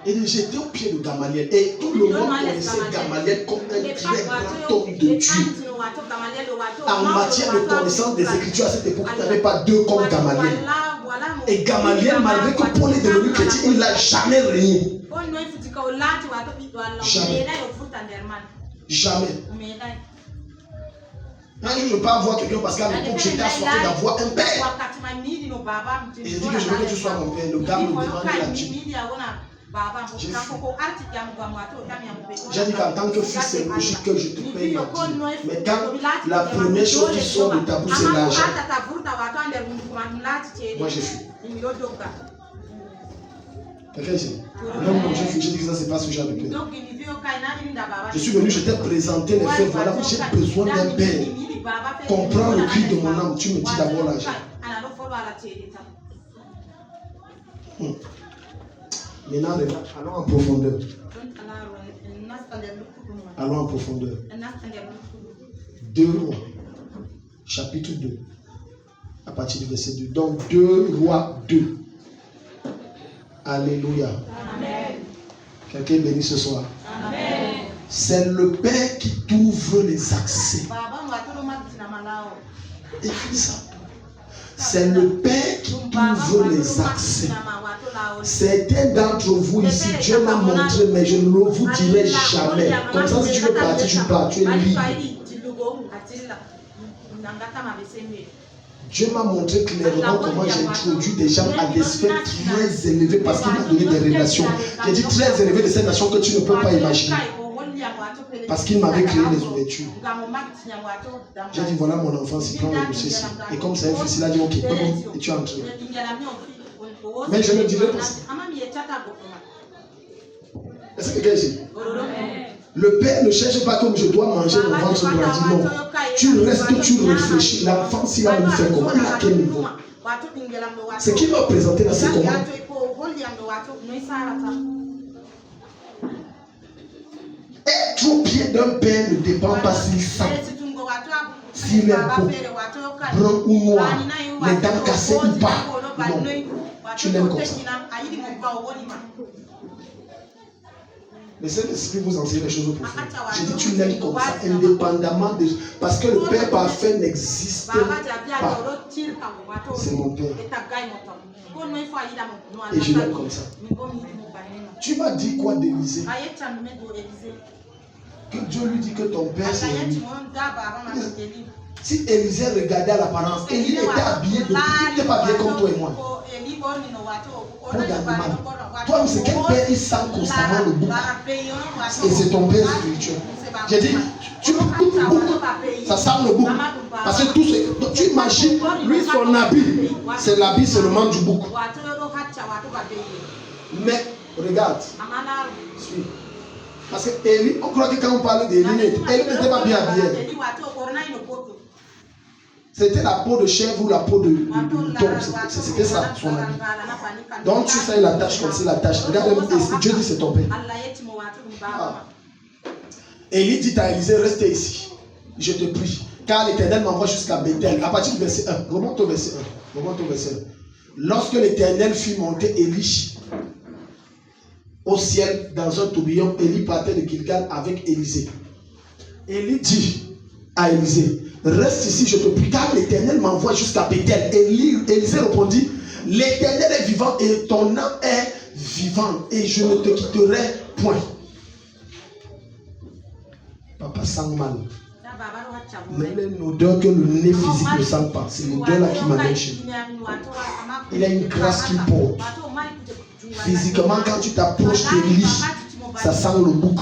Et j'étais au pied de Gamaliel. Et tout le monde connaissait Gamaliel comme un très grand homme de Dieu. En matière de connaissance des Écritures à cette époque, il n'y avait pas deux comme Gamaliel. Et Gamaliel, malgré que Paul est devenu chrétien, il n'a jamais régné. Jamais. Jamais. Un jour, je ne peux pas voir quelqu'un parce qu'à l'époque, j'étais assoiffé d'avoir un père. Et j'ai dit que je veux que tu sois mon père. Le gars me demande la Bible. J'ai dit qu'en tant que fils, c'est logique que je te paye ma dîme. Mais quand la première chose qui sort de ta bouche, c'est l'argent, moi j'ai fui. Quelqu'un ici? Non, j'ai fui. J'ai dit que ça, c'est pas ce genre de père. Je suis venu, je t'ai présenté les faits. Voilà, j'ai besoin d'un père. Comprends le cri de mon âme. Tu me dis d'abord l'argent. Maintenant, allons en profondeur. Allons en profondeur. 2 Rois, chapitre 2, à partir du verset 2. Donc 2 Rois 2. Alléluia. Amen. Quelqu'un béni ce soir. Amen. C'est le Père qui t'ouvre les accès. Écris ça. C'est le Père qui t'ouvre les accès. Certains d'entre vous ici, Dieu m'a montré, mais je ne vous dirai jamais. Comme ça, si tu veux partir, tu pars, tu es libre. Dieu m'a montré clairement comment j'ai introduit des gens à des sphères très élevées parce qu'il m'a donné des révélations. J'ai dit très élevées de cette nation que tu ne peux pas imaginer. Parce qu'il m'avait créé les ouvertures. J'ai dit voilà mon enfant, s'il prend le dossier ici. Et comme c'est un fils, il a dit ok, et tu entres. Mais je ne dirai pas ça. Est-ce que quelqu'un ici? Le père ne cherche pas comme je dois manger mon ventre grandi. Non. Tu restes, tu réfléchis. L'enfant, s'il a nous fait comment? À quel niveau? Ce qu'il m'a présenté là, c'est comment? Être au pied d'un père ne dépend pas s'il sent, s'il est beau, brun ou noir, les dents cassées ou pas. Non. Tu l'aimes comme ça. Laissez l'esprit vous enseigner les choses profondes. J'ai dit tu l'aimes comme ça, indépendamment de... Parce que le Père parfait n'existe pas. C'est mon Père. Et je l'aime comme ça. Tu m'as dit quoi d'Élisée? Que Dieu lui dit que ton Père c'est lui. Si Élisée regardait à l'apparence, Élie était habillé de tout. Il n'était pas habillé comme toi et moi. Toi, c'est quel père il sent constamment le bouc. Et c'est ton père spirituel. J'ai dit, tu ça sent le bouc. Parce que tout ce tu imagines, lui son habit, c'est l'habit seulement du bouc. Mais regarde, suis. Parce que Élie, on croit que quand on parle d'Élie, Élie n'était pas bien habillé. C'était la peau de chèvre ou la peau de taupe. C'était ça, son habit. Donc tu sais la tâche comme c'est la tâche. Regarde, Dieu dit c'est ton père. Élie dit à Élisée, restez ici, je te prie, car l'Éternel m'envoie jusqu'à Bethel. À partir du verset 1, remonte au verset 1. Lorsque l'Éternel fit monter Élie au ciel dans un tourbillon, Élie partait de Gilgal avec Élisée. Élie dit à Élisée, reste ici, je te prie, car l'Éternel m'envoie jusqu'à Bethel. Élisée répondit, l'Éternel est vivant et ton âme est vivante, et je ne te quitterai point. Papa sent mal. Mais une odeur que le nez physique ne sent pas. C'est l'odeur là qui m'amène chez lui. Il a une grâce qu'il porte. Physiquement, quand tu t'approches de lui, ça sent le bouc.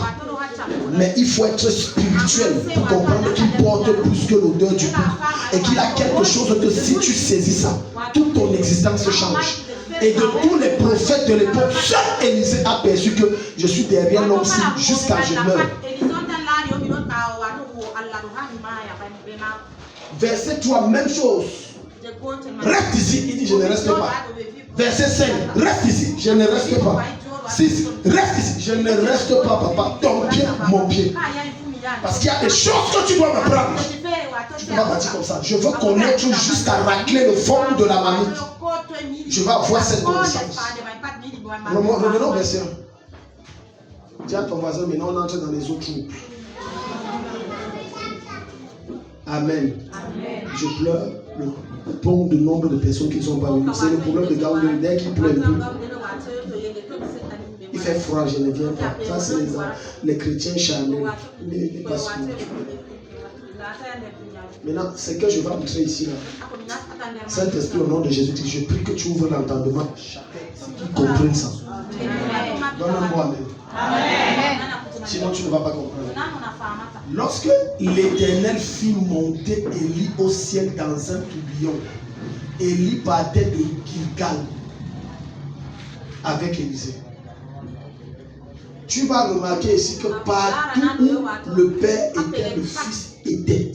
Mais il faut être spirituel pour comprendre qu'il porte plus que l'odeur du bouc. Et qu'il a quelque chose que si tu saisis ça, toute ton existence change. Et de tous les prophètes de l'époque, seul Élisée a perçu que je suis derrière l'homme jusqu'à je meurs. Verset 3, même chose. Reste ici, il dit je ne reste pas. Verset 5, reste ici, je ne reste pas. 6, reste ici, je ne reste pas, papa. Ton pied, mon pied. Parce qu'il y a des choses que tu dois me prendre. Tu ne peux pas bâtir comme ça. Je veux connaître jusqu'à racler le fond de la marmite. Je vais avoir cette connaissance. Revenons au verset 1. Dis à ton voisin, maintenant on entre dans les autres troupes. Amen. Je pleure le bon de nombre de personnes qui ne sont pas venues. C'est le problème de Gaoul. Dès qu'il pleure, il fait froid, je ne viens pas. Ça, c'est les chrétiens charnels. Les pasteurs. Maintenant, c'est que je vais entrer ici. Saint-Esprit, au nom de Jésus-Christ, je prie que tu ouvres l'entendement. Qu'ils comprennent ça. Donne-moi Amen. Sinon, tu ne vas pas comprendre. Lorsque l'Éternel fit monter Élie au ciel dans un tourbillon, Élie partait de Gilgal avec Élisée. Tu vas remarquer ici que partout où le Père était, le Fils était.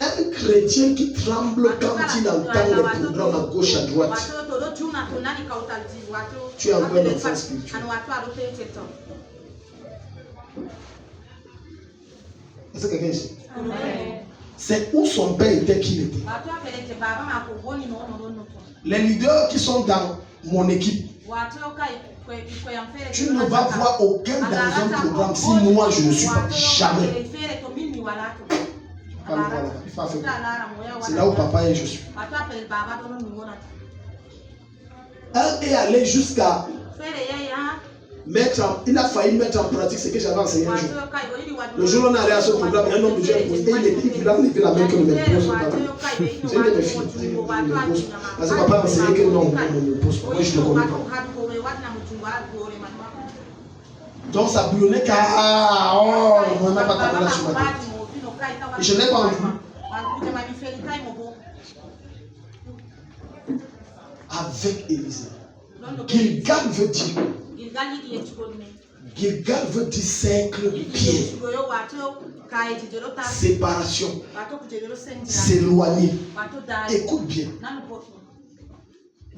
Un chrétien qui tremble quand il entend les programmes à gauche, à droite, tu es encore un enfant spirituel. Est-ce que quelqu'un ici? C'est où son père était qu'il était. Les leaders qui sont dans mon équipe, tu ne vas voir aucun dans un programme si moi je ne suis pas. Jamais. C'est là où papa et je suis. Un est allé jusqu'à il a failli mettre en pratique ce que j'avais enseigné un jour. Le jour où on est allé à ce programme, un homme de Dieu a posé, et il a levé la main que ne me pose pas. C'est une de mes filles. Parce que papa a enseigné que non, on ne me pose pas. Moi, je ne le connais pas. Donc ça bouillonnait car on n'a pas tapé là sur ma tête. Et je n'ai pas envie. Avec Élisée. Gilgal veut dire. Gilgal veut dire cercle de pierre. Séparation. S'éloigner. Écoute bien.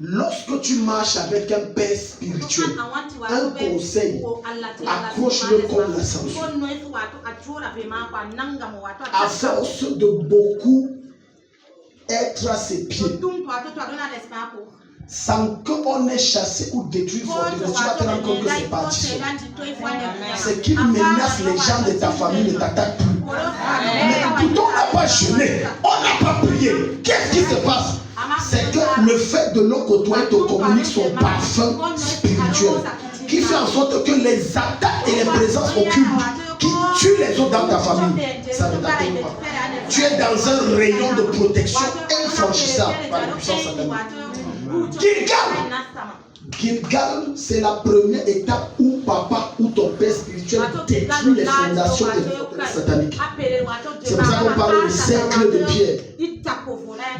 Lorsque tu marches avec un père spirituel, un conseil, accroche-le comme la censure. À force de beaucoup être à ses pieds, sans qu'on ait chassé ou détruit fortement, tu vas te rendre compte que c'est pas différent. C'est qu'il menace les gens de ta famille, ne t'attaque plus. Mais écoute, on n'a pas jeûné, on n'a pas prié. Qu'est-ce qui se passe? C'est que le fait de l'eau côtoyer te communique son parfum spirituel, qui fait en sorte que les attaques et les présences occultes qui tuent les autres dans ta famille, ça ne t'atteint pas. Tu es dans un rayon de protection infranchissable par la puissance satanique. Gilgal, c'est la première étape où papa ou ton père spirituel détruit les fondations des forteresses sataniques. C'est pour ça qu'on parle de cercle de pierre.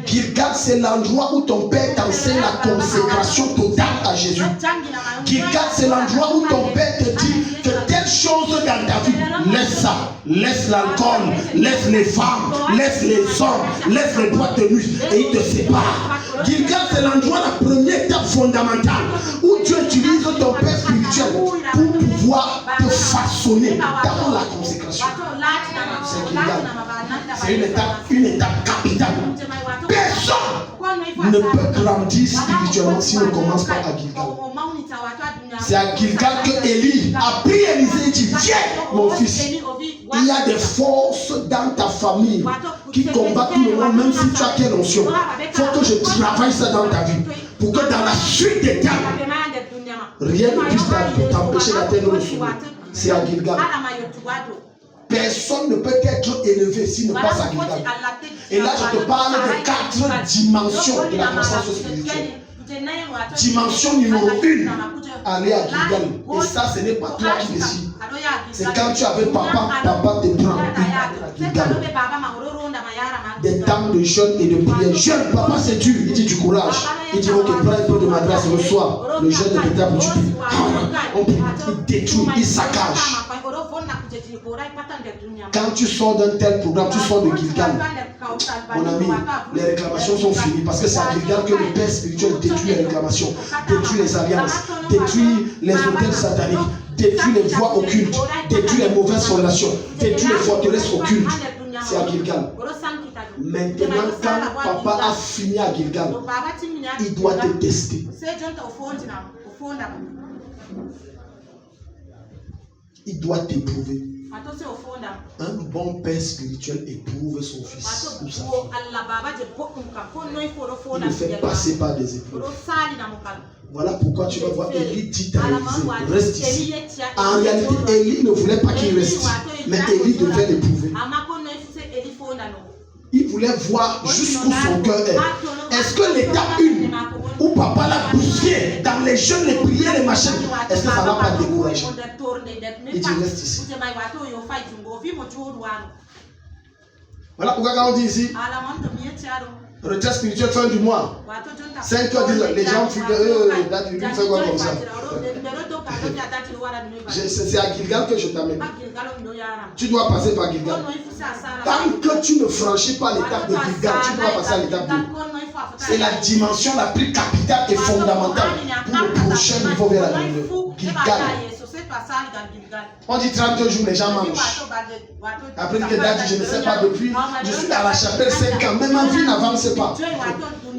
Gilgal, c'est l'endroit où ton père t'enseigne la consécration totale à Jésus. Gilgal, c'est l'endroit où ton père te dit que telle chose dans ta vie, laisse ça, laisse l'alcool, laisse les femmes, laisse les hommes, laisse les boîtes de nuit, et il te sépare. Gilgal, c'est l'endroit, la première étape fondamentale où Dieu utilise ton père spirituel façonné dans la consécration. C'est une étape capitale. Personne ne peut grandir spirituellement si on ne commence pas à Gilgal. C'est à Gilgal que Élie a pris Élisée et dit, viens mon fils, il y a des forces dans ta famille qui combattent tout le monde, même si tu as quelle onction. Il faut que je travaille ça dans ta vie, pour que dans la suite des temps, rien ne puisse t'empêcher d'atteindre le sommet. C'est à Gilgal. Personne ne peut être élevé s'il ne passe à Gilgal. Et là, je te parle de 4 dimensions de la croissance spirituelle. Dimension numéro 1, aller à Gilgal. Et ça, ce n'est pas toi qui décides. C'est quand tu avais papa te prend à Gilgal. Des temps de jeûne et de prière. Jeûne, papa, c'est dur. Il dit du courage. Il dit, ok, prends un peu de madras, reçois. Le jeûne est étape, tu pries. Il détruit, il saccage. Quand tu sors d'un tel programme, tu sors de Gilgal. Mon ami, les réclamations sont finies parce que c'est à Gilgal que le Père spirituel détruit les réclamations, détruit les alliances, détruit les hôtels sataniques, détruit les voies occultes, détruit les mauvaises fondations, détruit les forteresses occultes. C'est à Gilgal. Maintenant, quand papa a fini à Gilgal, il doit te tester. Il doit t'éprouver. Un bon père spirituel éprouve son fils ou sa fille. Il le fait passer par des épreuves. Voilà pourquoi tu vas voir Élie dit à Élisée, reste ici. En réalité, Élie ne voulait pas qu'il reste, mais Élie devait l'éprouver. Il voulait voir jusqu'où son cœur est. Est-ce que l'étape 1, où papa l'a bousillé dans les jeûnes, les prières, les machins, est-ce que ça ne va pas décourager? Il dit reste ici. Voilà pourquoi quand on dit ici, retraite spirituelle fin du mois, 5 heures, 10 heures, les gens font fait quoi comme ça? C'est à Gilgal que je t'amène. Tu dois passer par Gilgal. Tant que tu ne franchis pas l'étape de Gilgal, tu dois passer à l'étape 2. C'est la dimension la plus capitale et fondamentale pour le prochain niveau vers la lumière. Gilgal. On dit 32 jours, les gens mangent. Après que Dad dit, je ne sais pas depuis, je suis à la chapelle 5 ans, même ma vie n'avance pas.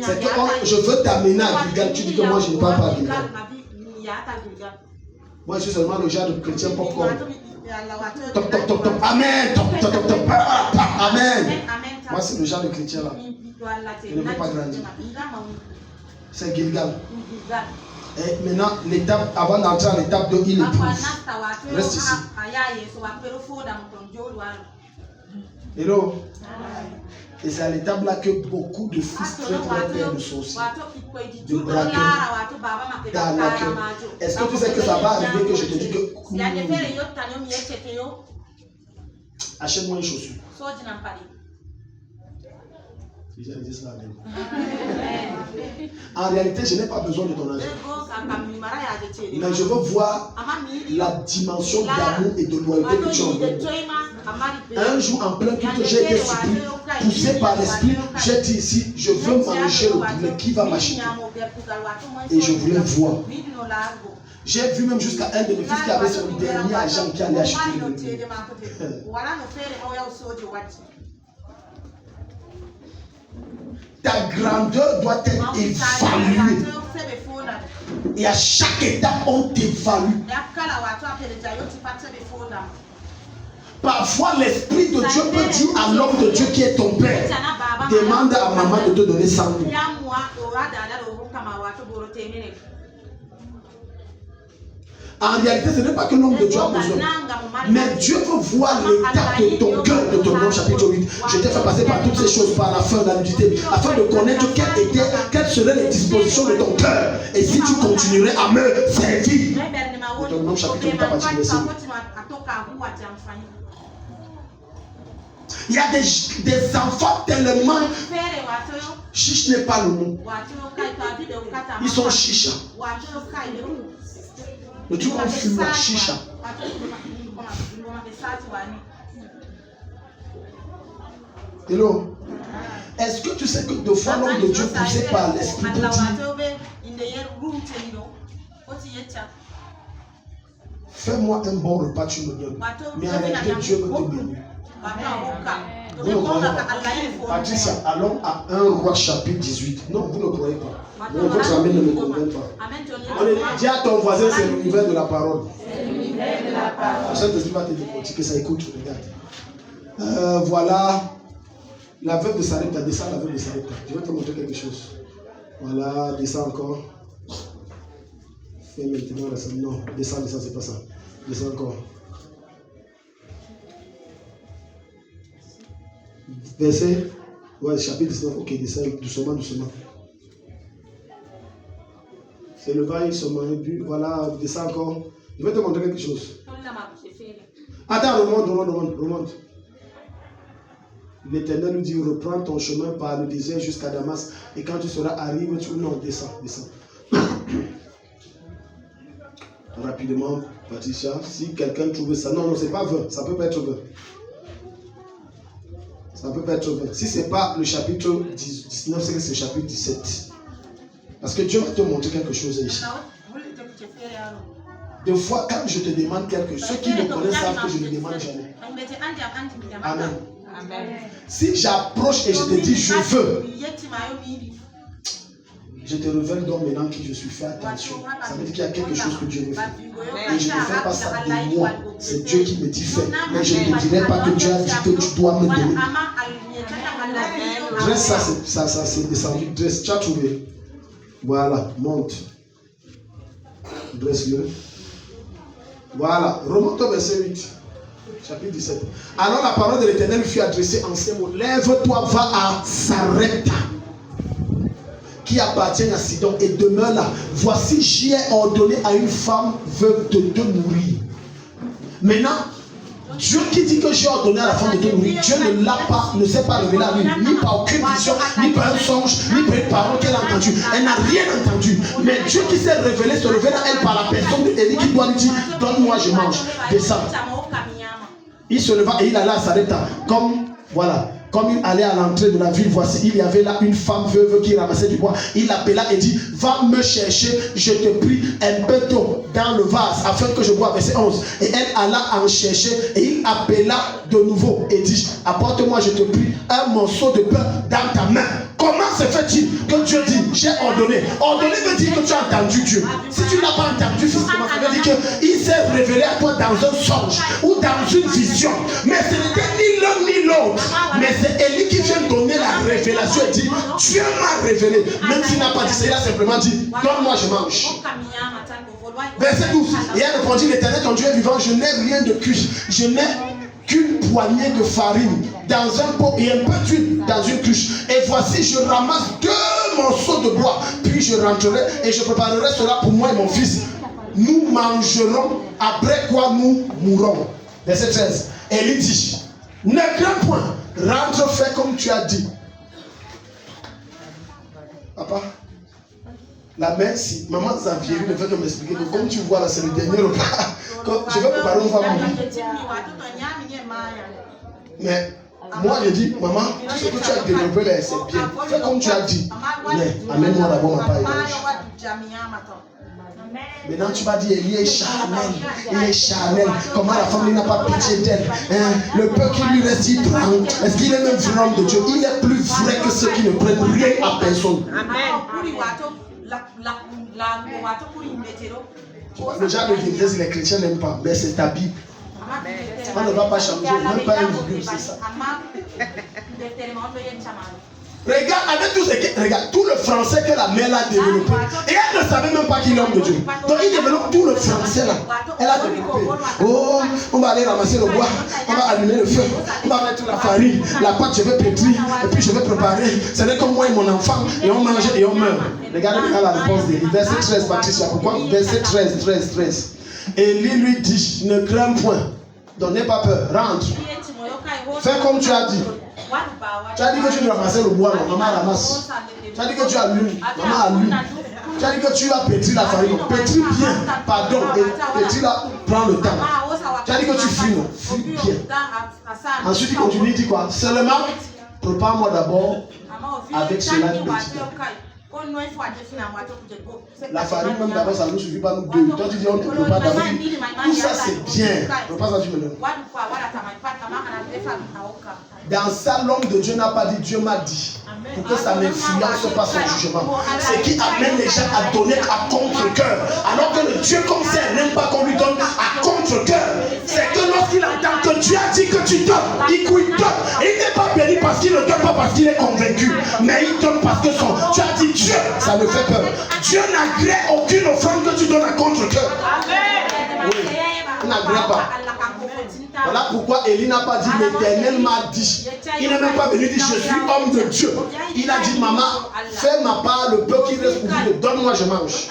C'est que je veux t'amener à Gilgal, tu dis que moi je ne parle pas à Gilgal. Moi je suis seulement le genre de chrétien popcorn. Top, top, top, top, amen, top, top, top, top, amen. Moi c'est le genre de chrétien là. Je ne veux pas grandir. C'est Gilgal. Et maintenant, l'étape, avant d'entrer à l'étape 2, il éprouve. Reste ici. Hello. Et c'est à l'étape là que beaucoup de fils traitent leur père de sorcier, de braqueur, d'arnaqueur. Est-ce que tu sais que ça va arriver que je te dis que achète-moi une chaussure. En réalité, je n'ai pas besoin de ton argent. Mais je veux voir la dimension d'amour et de loyauté que tu as. Un jour, en plein culte, j'ai été surpris, poussé par l'esprit. J'ai dit ici, je veux manger le poulet, qui va m'acheter? Et je voulais voir. J'ai vu même jusqu'à un de mes fils qui avait son dernier agent qui allait acheter le poulet. Ta grandeur doit être évaluée. Et à chaque étape, on t'évalue. Parfois, l'Esprit de Dieu peut dire à l'homme de Dieu qui est ton père, demande à maman de te donner 100 000. En réalité, ce n'est pas que l'homme de Dieu a besoin. Mais Dieu veut voir l'état de ton cœur, de ton nom, chapitre 8. Je t'ai fait passer par toutes ces choses par la fin de la nudité, afin de connaître quelles seraient les dispositions de ton cœur. Et si tu continuerais à me servir. De ton nom, chapitre 8, à partir du verset 8. Il y a des enfants tellement. Chiche n'est pas le mot. Ils sont chicha. Le truc qu'on fume la chicha. Hello. Est-ce que tu sais que deux fois l'homme de Dieu poussé par l'esprit de Dieu Fais-moi un bon repas, tu me donnes. Mais en réalité, Dieu veut te bénir. Vous ne croyez pas. Patricia, allons à 1 Roi chapitre 18. Non, vous ne croyez pas. Votre ami ne me convainc pas. Dis à ton voisin, c'est l'univers de la parole. C'est l'univers de la parole. Saint-Esprit va te décortiquer, ça écoute, regarde. Voilà. La veuve de Sarepta, descends la veuve de Sarepta. Je vais te montrer quelque chose. Voilà, descends encore. Fais maintenant la scène. Non, descends, c'est pas ça. Descends encore. Verset, ouais, chapitre 19, ok, descends doucement. C'est le vaille, se marie, but, voilà, descends encore. Je vais te montrer quelque chose. Attends, remonte. L'Éternel nous dit, reprends ton chemin par le désert jusqu'à Damas, et quand tu seras arrivé, non, descends. Rapidement, Patricia, si quelqu'un trouve ça, non, c'est pas 20, ça peut pas être 20. Si ce n'est pas le chapitre 19, c'est que c'est le chapitre 17. Parce que Dieu va te montrer quelque chose ici. Des fois, quand je te demande quelque chose, ceux qui me connaissent savent que je ne demande jamais. Amen. Si j'approche et je te dis je veux, je te révèle donc maintenant qui je suis. Fais attention. Ça veut dire qu'il y a quelque chose que Dieu veut faire. Et je ne fais pas ça de moi. C'est Dieu qui me dit fais. Mais je ne te dirai pas que Dieu a dit que tu dois me donner. Dresse ça c'est descendu. Dresse, tu as trouvé. Voilà, monte. Dresse-le. Voilà, remonte au verset 8. Chapitre 17. Alors la parole de l'Éternel fut adressée en ces mots. Lève-toi, va à Sarepta, qui appartient à Sidon, et demeure là. Voici, j'y ai ordonné à une femme veuve de te nourrir. Maintenant, Dieu qui dit que j'ai ordonné à la femme de te nourrir, Dieu ne s'est pas révélé à lui, ni par aucune vision, ni par un songe, ni par une parole qu'elle a entendue. Elle n'a rien entendu. Mais Dieu qui s'est révélé se révèle à elle par la personne de Élie qui doit lui dire, donne-moi, je mange. Descends. Il se leva et il alla à Sarepta. Comme il allait à l'entrée de la ville, voici, il y avait là une femme veuve qui ramassait du bois. Il l'appela et dit, va me chercher, je te prie, un peu d'eau dans le vase, afin que je boive. Verset 11. Et elle alla en chercher, et il appela de nouveau et dit, apporte-moi, je te prie, un morceau de pain dans ta main. Comment se fait-il que Dieu dit, j'ai ordonné? Ordonné veut dire que tu as entendu Dieu. Si tu n'as pas entendu physiquement, ça veut dire qu'il s'est révélé à toi dans un songe ou dans une vision. Mais ce n'était ni l'un ni l'autre. Mais c'est Élie qui vient donner la révélation et dit, Dieu m'a révélé. Même s'il n'a pas dit ça, il a simplement dit, donne-moi, je mange. Verset 12. Et elle répondit, l'Éternel ton Dieu est vivant, je n'ai rien de cuit. Je n'ai qu'une poignée de farine dans un pot et un peu d'huile dans une cruche. Et voici, je ramasse 2 morceaux de bois. Puis je rentrerai et je préparerai cela pour moi et mon fils. Nous mangerons, après quoi nous mourrons. Verset 13. Élie dit, ne crains point, rentre, fais comme tu as dit. Papa, la mère, si maman Xavier ne veut m'expliquer que comme tu vois là, c'est le dernier repas. Je vais préparer une femme. Mais moi je dis, maman, ce que tu as développé là, c'est bien. Fais comme tu as dit. Mais amène-moi d'abord ma paille. Maintenant tu vas dire, il est charnel. Il est charnel. Comment la femme n'a pas pitié d'elle. Le peu qui lui reste, il prend. Est-ce qu'il est même vraiment de Dieu? Il est plus vrai que ceux qui ne prennent rien à personne. Le genre de vitesse, les chrétiens n'aiment pas. Mais c'est ta Bible. On ne va pas changer, même pas un virgule, c'est ça. Regarde, avec tout ce que, regarde, tout le français que la mère a développé. Et elle ne savait même pas qu'il est homme de Dieu. Donc il développe tout le français là. Elle a développé. Oh, on va aller ramasser le bois, on va allumer le feu, on va mettre la farine, la pâte je vais pétrir, et puis je vais préparer. Ce n'est comme moi et mon enfant, et on mange et on meurt. Regardez bien la réponse d'Élie. Verset 13, Patricia. Pourquoi? Verset 13. Élie lui dit, ne crains point, donc n'aie pas peur, rentre. Fais comme tu as dit. Tu as dit que tu dois ramasser le bois, non, maman ramasse. Tu as dit que tu allumes, maman allume. Tu as dit que tu vas pétrir la farine, pétris bien, pardon, et pétris là, prends le temps. Tu as dit que tu fuis, non, fuis bien. Ensuite il continue, il dit quoi? Seulement, prépare-moi d'abord avec cela du petit. La farine, même d'abord, ça ne nous suffit pas, nous deux. Toi, tu dis, on ne peut pas d'abord. Tout ça, c'est bien. Repas, ça, tu me donnes. Dans ça, l'homme de Dieu n'a pas dit, Dieu m'a dit. Pour que ça n'influence pas son jugement. Ce qui amène les gens à donner à contre-cœur. Alors que le Dieu comme ça n'aime pas qu'on lui donne à contre-cœur. C'est que lorsqu'il entend que Dieu a dit que tu donnes, il donne. Et il n'est pas béni parce qu'il ne donne pas parce qu'il est convaincu. Mais il donne parce que tu as dit Dieu, ça me fait peur. Dieu n'agrée aucune offrande que tu donnes à contre-cœur. Oui, il n'agrée pas. Voilà pourquoi Élie n'a pas dit l'Éternel m'a dit. Il n'est même pas venu dire je suis homme de Dieu. Il a dit maman, fais ma part, le peu qui reste pour vous, donne-moi, je mange.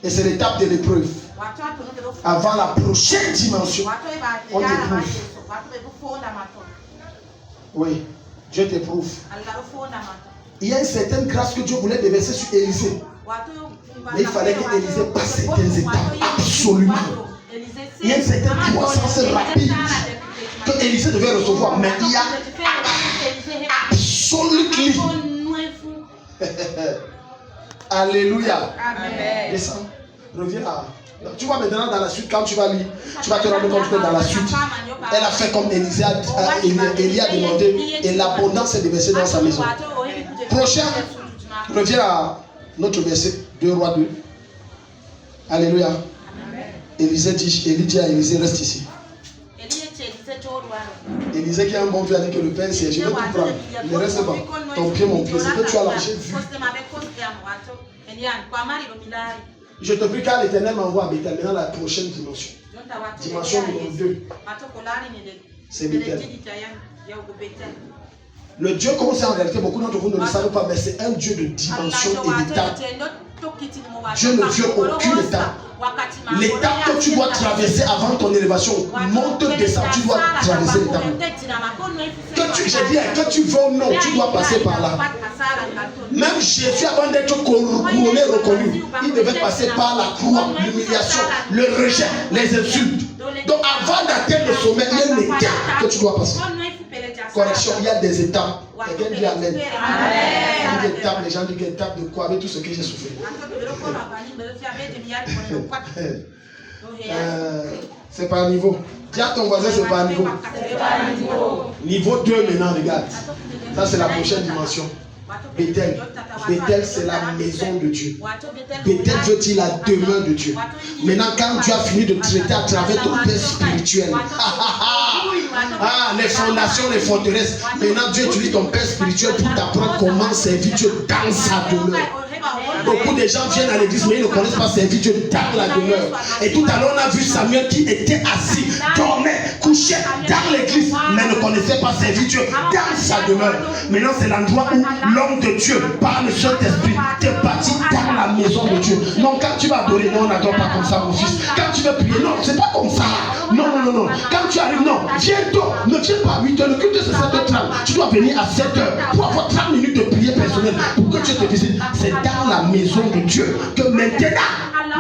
Et c'est l'étape de l'épreuve. Avant la prochaine dimension, on t'éprouve. Oui, Dieu t'éprouve. Il y a une certaine grâce que Dieu voulait déverser sur Élisée. Mais il fallait que Élisée passe certaines étapes. Absolument. Il y a une certaine croissance rapide que Élisée devait recevoir. Mais il y a absolument. Alléluia. Amen. Descends. Reviens là. Tu vois maintenant dans la suite, quand tu vas lire, tu vas te rendre compte que dans la suite, elle a fait comme Élie a demandé et l'abondance est déversée dans sa maison. Prochain, reviens à notre verset 2 Rois 2. Alléluia. Élie dit à Élisée, reste ici. Élisée qui a un bon Dieu a dit que le Père c'est je vais tout prendre. Ne reste pas. Ton pied, mon pied, c'est que tu as lâché vu. Je te prie car l'Éternel m'envoie à Bethel. Maintenant la prochaine dimension. Dimension numéro 2. C'est Bethel. Le Dieu comme c'est en réalité, beaucoup d'entre vous ne le savent pas, mais c'est un Dieu de dimension et d'étape. Dieu ne vient aucune étape. L'étape que tu dois traverser avant ton élévation, monte, descend, tu dois traverser l'étape. Que tu veux ou non, tu dois passer par là. Même Jésus, avant d'être couronné, reconnu, il devait passer par la croix, l'humiliation, le rejet, les insultes. Donc avant d'atteindre le sommet, il y a une étape que tu dois passer. Correction, il y a des étapes. Quelqu'un dit Amen. Il y a des étapes, les gens disent étapes de quoi avec tout ce que j'ai souffert. C'est par niveau. Dis à ton voisin, c'est par niveau. Niveau 2 maintenant, regarde. Ça, c'est la prochaine dimension. Bethel. Bethel, c'est la maison de Dieu. Bethel veut dire la demeure de Dieu. Maintenant, quand Dieu a fini de traiter à travers ton père spirituel, les fondations, les forteresses, maintenant Dieu utilise ton père spirituel pour t'apprendre comment servir Dieu dans sa demeure. Beaucoup de gens viennent à l'église, mais ils ne connaissent pas servir Dieu dans la demeure. Et tout à l'heure, on a vu Samuel qui était assis, dormait, couché dans l'église, mais ne connaissait pas servir Dieu dans sa demeure. Maintenant, c'est l'endroit où l'homme de Dieu, par le Saint-Esprit, te bâtit dans la maison de Dieu. Non, quand tu vas adorer, non, on n'adore pas comme ça, mon fils. Quand tu veux prier, non, c'est pas comme ça. Non. Quand tu arrives, non, viens tôt. Ne viens pas à 8h. Le culte, c'est 7h30. Tu dois venir à 7h pour avoir 30 minutes de prière personnelle pour que Dieu te visite. C'est dans la maison de Dieu que maintenant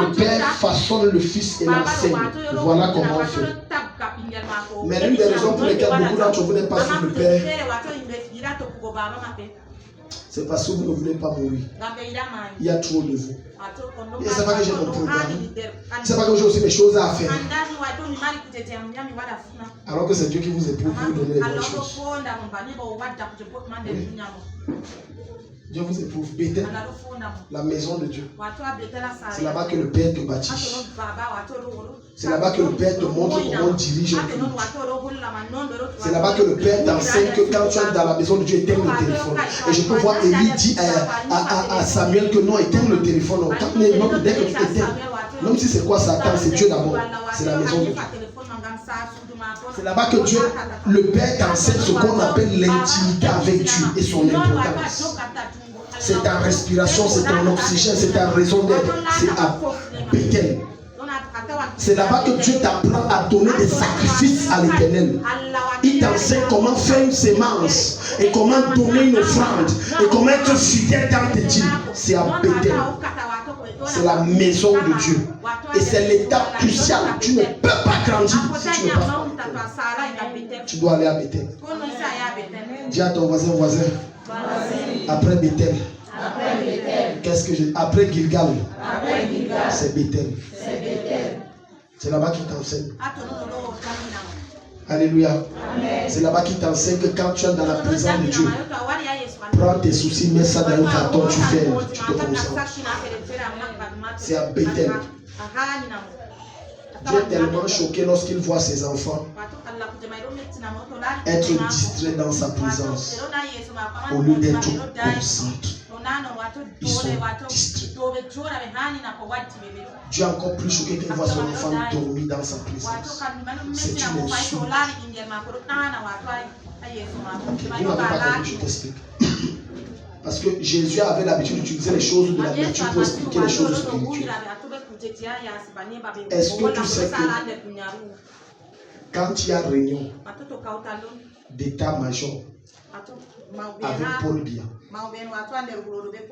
le Père façonne le Fils et l'enseigne. Voilà comment on fait. Mais l'une des raisons pour lesquelles beaucoup d'entre vous n'aiment pas suivre le Père, c'est parce que vous ne voulez pas mourir. Il y a trop de vous. Et c'est pas que j'ai mon programme. C'est pas que j'ai aussi des choses à faire. Alors que c'est Dieu qui vous éprouve pour vous donner les bonnes choses. Oui. Dieu vous éprouve. Bethel, la maison de Dieu. C'est là-bas que le Père te bâtit. C'est là-bas que le Père te montre comment on dirige un culte. C'est là-bas que le Père t'enseigne que quand tu es dans la maison de Dieu, éteins le téléphone. Et je peux voir Élie dit à Samuel que non, éteins le téléphone. Dès que tu t'éteins, même si c'est quoi Satan, c'est Dieu d'abord. C'est la maison de Dieu. C'est là-bas que Dieu, le Père t'enseigne ce qu'on appelle l'intimité avec Dieu et son importance. C'est ta respiration, c'est ton oxygène, c'est ta raison d'être. C'est à Bethel. C'est là-bas que Dieu t'apprend à donner des sacrifices à l'Éternel. Il t'enseigne comment faire une sémence et comment donner une offrande et comment être fidèle dans tes dîmes. C'est à Bethel. C'est la maison de Dieu. Et c'est l'étape cruciale. Tu ne peux pas grandir si tu ne passes pas. Tu dois aller à Bethel. Dis à ton voisin, Après Bethel. Qu'est-ce que je dis? Après Gilgal. C'est Bethel. C'est là-bas qu'il t'enseigne. Alléluia. C'est là-bas qu'il t'enseigne que quand tu es dans la présence de Dieu, prends tes soucis, mets ça dans un carton, tu fais, tu te concentres. C'est à Bethel. Dieu est tellement choqué lorsqu'il voit ses enfants être distraits dans sa présence au lieu d'être concentrés. Ils sont distraits. Dieu est encore plus choqué qu'il voit son enfant dormir dans sa présence. C'est une insulte. Vous n'avez pas compris, je t'explique. Parce que Jésus avait l'habitude d'utiliser les choses de la nature pour expliquer les choses spirituelles. Est-ce que tu sais que quand il y a réunion d'état-major avec Paul Biya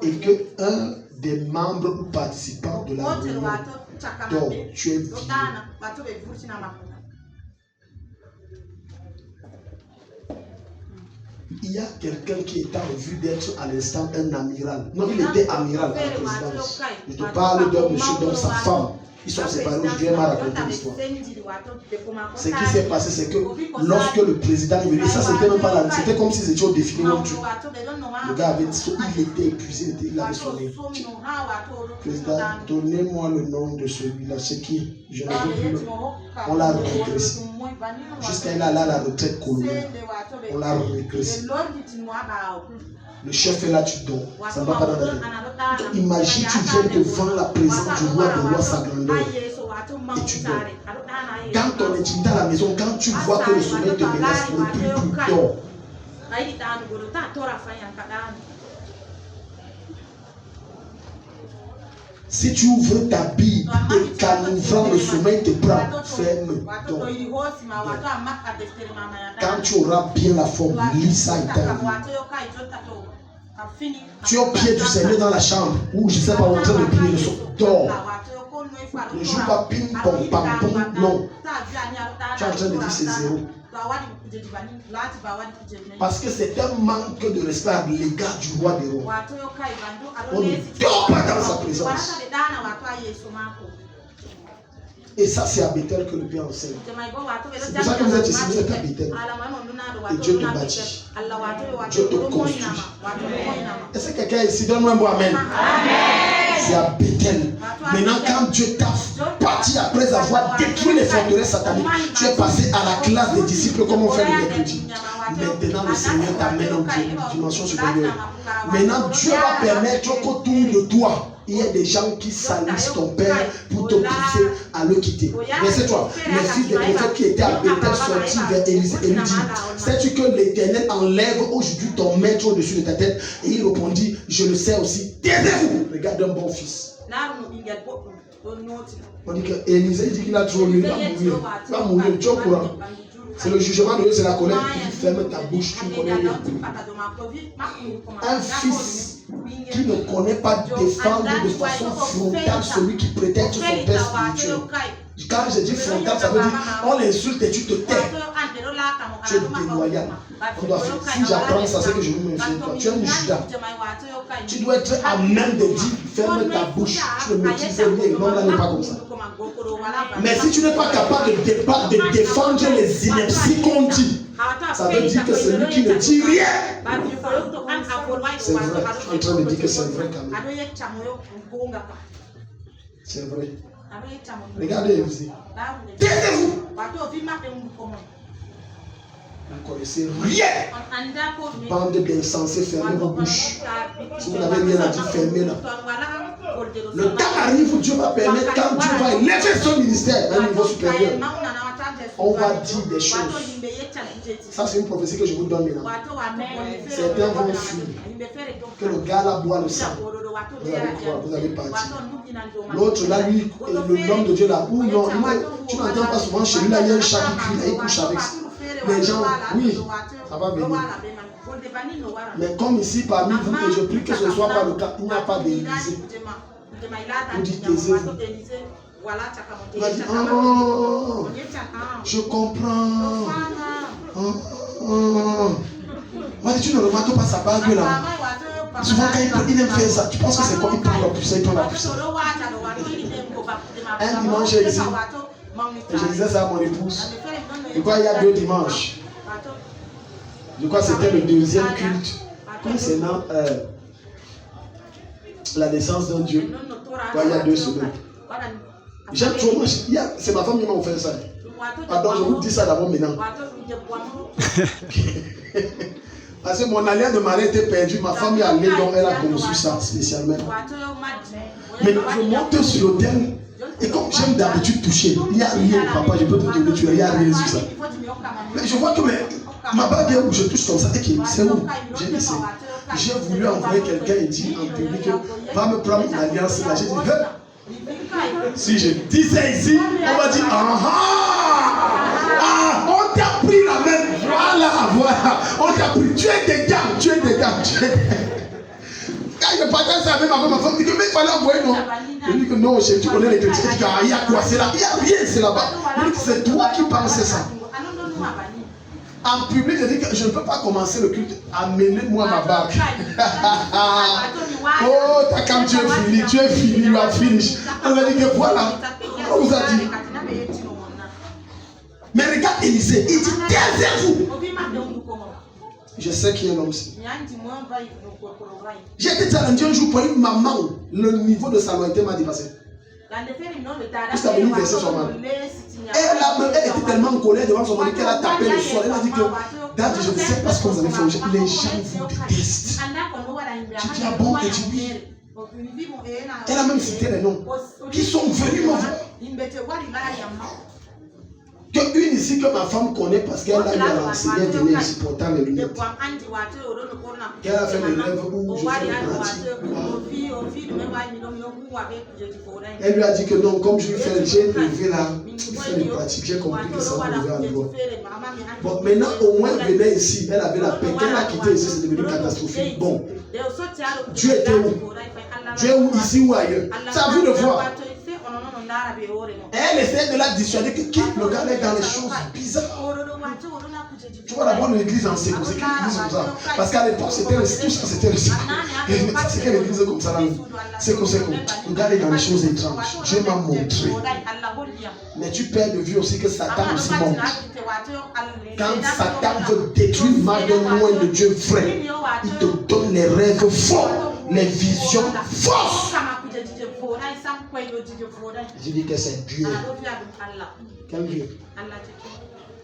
et que un des membres ou participants de la réunion dort, tu es viré. Il y a quelqu'un qui est en vue d'être à l'instant un amiral. Non, il était amiral à la présidence. Je te parle d'un monsieur dont sa femme, ils sont séparés. Je viens mal raconter l'histoire. Ce qui s'est passé, c'est que lorsque le président est venu, ça c'était même pas la. C'était comme s'ils étaient au défilé même tout. Le gars avait, il était épuisé, il avait sonné. Président, donnez-moi le nom de celui-là. C'est qui? Je n'ai pas vu. On l'a régressé. Jusqu'à là, la retraite coloniale. On l'a régressé. Le chef est là, tu dors. Ça ne va pas dans la tête. Imagine, tu viens devant la présence du roi de roi, sa grandeur. Et tu dors. Quand on est à la maison, quand tu vois que le sommeil te menace, ne plus dors. Si tu ouvres ta Bible et qu'en ouvrant le sommeil te prend, ferme. Quand tu auras bien la forme, lis ça et tu es au pied du Seigneur dans la chambre ou je ne sais pas où en train de prier le son. Dors. Ne joue pas ping-pong, pam-pong, non. Tu es en train de dire c'est zéro. Parce que c'est un manque de respect à l'égard du roi des rois. On ne dort pas dans sa présence. Et ça, c'est à Bethel que le Père enseigne. C'est pour ça que vous êtes ici, vous êtes à Bethel. Et Dieu te bâtit. Dieu te construit. Est-ce que quelqu'un ici, donne-moi un mot amen. C'est à Bethel. Maintenant, quand Dieu t'a bâti après avoir détruit les forteresses sataniques, tu es passé à la classe des disciples comme on fait le mercredi. Maintenant, le Seigneur t'amène en dimension supérieure. Maintenant, Dieu va permettre qu'autour de toi, il y a des gens qui salissent ton père pour te pousser à le quitter. Mais c'est toi, le fils des prophètes qui était à Bethel sorti vers Élisée et lui dit, sais-tu que l'Éternel enlève aujourd'hui ton maître au-dessus de ta tête? Et il répondit, je le sais aussi, taisez-vous. Regarde un bon fils. On dit que Élisée dit qu'il a trop lu, il va mourir, tu es au courant. C'est le jugement de Dieu, c'est la colère. Tu fermes ta bouche, tu connais rien. Un fils qui ne connaît pas défendre de façon frontale celui qui prétend être son père spirituel. Quand je dis frontal, ça veut dire on l'insulte et tu te tais. Tu es déloyal. On doit faire. Si j'apprends ça, c'est que je vais me faire toi. Tu es un Judas. Tu dois être à même de dire ferme ta bouche. Tu ne maîtrises rien. Non, là n'est pas comme ça. Mais si tu n'es pas capable de défendre les inepties qu'on dit, ça veut dire que celui qui ne dit rien. C'est vrai. Je suis en train de dire que c'est vrai quand même. C'est vrai. Regardez ici. Taisez-vous. Vous ne connaissez rien. Bande d'insensés, fermez vos bouches. Si vous n'avez rien à dire, fermez-la. Le temps arrive où Dieu va permettre, quand Dieu va élever son ministère à un niveau supérieur, on va dire des choses. Ça, c'est une prophétie que je vous donne maintenant. Certains vont fuir. Que le gars là boit le sang. Vous allez croire, vous allez partir. L'autre là, lui, l'homme de Dieu là, ou non, tu n'entends pas souvent chez lui, là, il y a un chat qui crie, là, il couche avec ça. Les gens, oui, ça va venir. Mais comme ici parmi vous, et je prie que ce ne soit pas le cas, il n'y a pas d'Élysée. Vous dites taisez-vous. Il va dire, oh, je comprends. Moi, tu ne remarques pas sa bague là. Souvent, quand il aime faire ça, tu penses que c'est quoi? Il prend la puissance, il prend la puissance. Un dimanche, j'ai ici. Et je disais ça à mon épouse. Je crois qu'il y a 2 dimanches. Je crois que c'était le deuxième culte concernant la naissance d'un Dieu. Il y a 2 semaines. J'aime trop. C'est ma femme qui m'a offert ça. Pardon, je vous dis ça d'abord maintenant. Parce que mon alliance de mariage était perdue. Ma femme est allée, donc elle a conçu ça spécialement. Mais je monte sur l'autel. Et comme j'aime d'habitude toucher, il n'y a rien, papa, je peux te donner, il n'y a rien sur ça. Mais je vois que ma bague est où je touche comme ça. Et c'est où? J'ai dit, j'ai voulu envoyer quelqu'un et dire en public, va me prendre mon alliance là. J'ai dit, si je dis ça ici, on va dire, on t'a pris la main. Voilà. On t'a pris. Tu es des dames. Quand je partage ça avec ma femme, dit que mais il fallait envoyer non. Je dis que non, tu connais les chrétiens. Il y a quoi? C'est là. Il n'y a rien, c'est là-bas. Je dis que c'est toi qui pensais ça. En public, je dis que je ne peux pas commencer le culte. Amenez-moi ma bague. Oh, t'as quand tu es fini, you are finished. On va dire que voilà. On vous a dit. Mais regarde Élisée, il dit taisez-vous. Je sais qui est l'homme. J'ai été challengé un jour pour une maman. Le niveau de sa loyauté m'a dépassé. Elle était tellement en colère devant son mari qu'elle a tapé le sol. Elle a dit que Dad, je ne sais pas ce que vous avez fait. Les gens vous détestent. Je dis ah bon, et tu dis. Elle a même cité les noms qui sont venus me voir. Une ici que ma femme connaît parce qu'elle a eu à l'enseigner, elle venait ici portant les lunettes. Elle a fait des rêves où je fais le pratique. Elle lui a dit que non, comme je lui fais, j'ai levé là, il fait les pratiques, j'ai compris que ça me levait en doigt. Bon, maintenant au moins elle venait ici, elle avait la paix. Quand elle a quitté ici, c'est devenu catastrophique. Bon, Dieu était où? Dieu est où, ici ou ailleurs? Ça a vu de voir. Elle essaie de la dissuader que quitte le gars est dans les choses bizarres. Tu vois d'abord l'église en séco, c'est l'église comme ça. Parce qu'à l'époque, c'était tout ça, c'était le séco. C'est quelle église comme ça là? Séco. Le gars est dans les choses étranges. Dieu m'a montré. Mais tu perds de vue aussi que Satan aussi monte. Quand Satan veut détruire mal de loin de Dieu vrai, il te donne les rêves faux, les visions fausses. Je dis que c'est Dieu. Quel Dieu?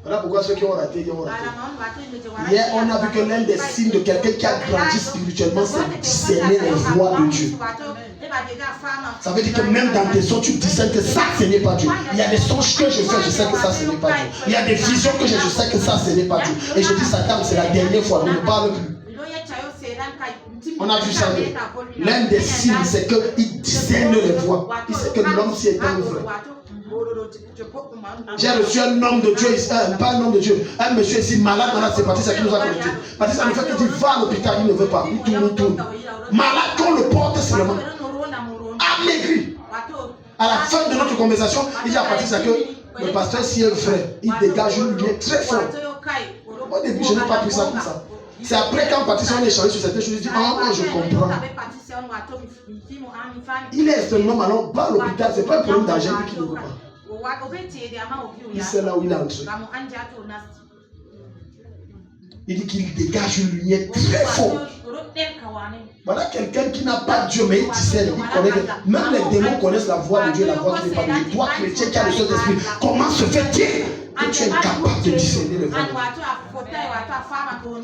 Voilà pourquoi ceux qui ont raté, ils ont raté. Hier, on a vu que l'un des signes de quelqu'un qui a grandi spirituellement, c'est discerner les voies de Dieu. Ça veut dire que même dans tes sons, tu discernes que ça, ce n'est pas Dieu. Il y a des songes que je fais, je sais que ça, ce n'est pas Dieu. Il y a des visions que j'ai, je sais que ça, ce n'est pas Dieu. Et je dis, Satan, c'est la dernière fois, on ne parle plus. On a vu ça. L'un des signes, c'est qu'il discerne les voies. Il sait que l'homme s'y est un vrai. J'ai reçu un homme de Dieu, pas un homme de Dieu, un monsieur ici malade, c'est Patricia qui nous a connecté. Patricia nous fait qu'il dit va à l'hôpital, il ne veut pas, il tourne. Malade qu'on le porte seulement. Amaigri. À la fin de notre conversation, il dit à Patricia que le pasteur s'y est vrai, il dégage une lumière très forte. Au début, je n'ai pas pris ça comme ça. C'est après quand Patricia on a échangé sur certaines choses, je dis ah, je comprends. Il est extrêmement malade, pas à l'hôpital, c'est pas un problème d'argent qui ne veut pas. Il sait là où il est entré. Il dit qu'il dégage une lumière très forte. Voilà quelqu'un qui n'a pas Dieu, mais il discerne, il connaît. Même les démons connaissent la voix de Dieu, la voix qui n'est pas de Dieu. Toi, chrétien qui a le Saint-Esprit, comment se fait-il que tu es capable de discerner le vrai?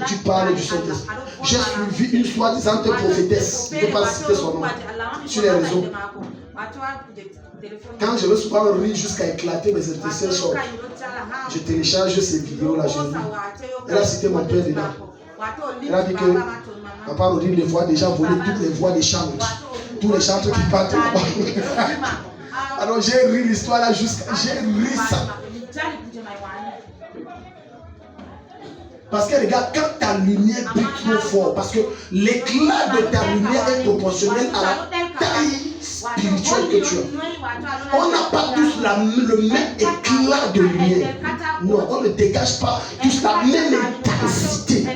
Tu parles du Saint-Esprit. J'ai suivi une soi-disant prophétesse, je ne peux pas citer son nom, sur les réseaux. Quand je veux souvent rire jusqu'à éclater, mes intestins sortent. Je télécharge ces vidéos-là, je lis. Elle a cité mon père dedans. Elle a dit que papa Rodrigue les voix déjà volé toutes les voix des chantres. Tous les chantres qui partent là-bas. Alors j'ai ri l'histoire là jusqu'à. J'ai ri ça. Parce que regarde, quand ta lumière brille trop fort, parce que l'éclat de ta lumière est proportionnel à la taille spirituelle que tu as. On n'a pas tous le même éclat de lumière. Non, on ne dégage pas tous la même intensité.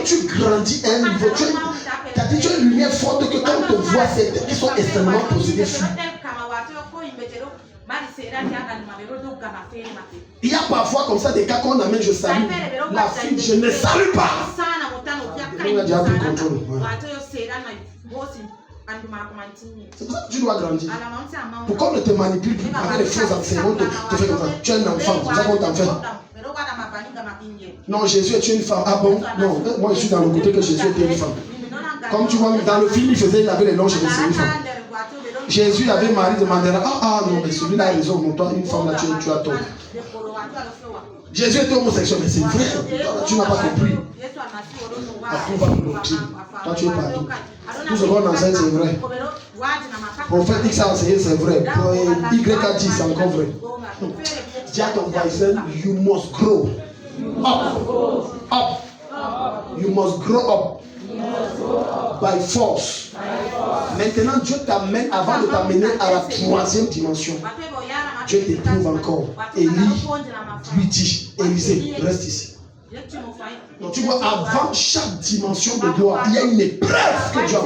tu grandis à un niveau, tu as une lumière forte que quand on te voit, c'est qui sont extrêmement possédés. Il y a parfois comme ça des cas qu'on amène, je salue. La fille, je ne salue pas. On a déjà pris contrôle. C'est pour ça que tu dois grandir. Pourquoi on ne te manipule plus avec les faux enseignements? Tu es un enfant, c'est ça qu'on t'enferme. Non, Jésus est une femme. Ah bon? Non, moi je suis dans le côté que Jésus était une femme. Comme tu vois, dans le film, il avait les longs cheveux, c'est une femme. Jésus avait Marie demandé, non, mais celui-là a raison, mon toi, une femme là, tu as tort. Jésus était homosexuel, mais c'est vrai, tu n'as pas compris. Après, on va bloquer. Toi, tu es partout. Tout ce qu'on enseigne, c'est vrai. Prophète X a enseigné, c'est vrai. Y a dit, c'est encore vrai. Dis à ton voisin, you must grow up. You must grow up. By force. Maintenant, Dieu t'amène, avant de t'amener à la troisième dimension, Dieu t'éprouve encore. Élie lui dit, Élisée, reste ici. Donc tu vois, avant chaque dimension de gloire, il y a une épreuve que Dieu a.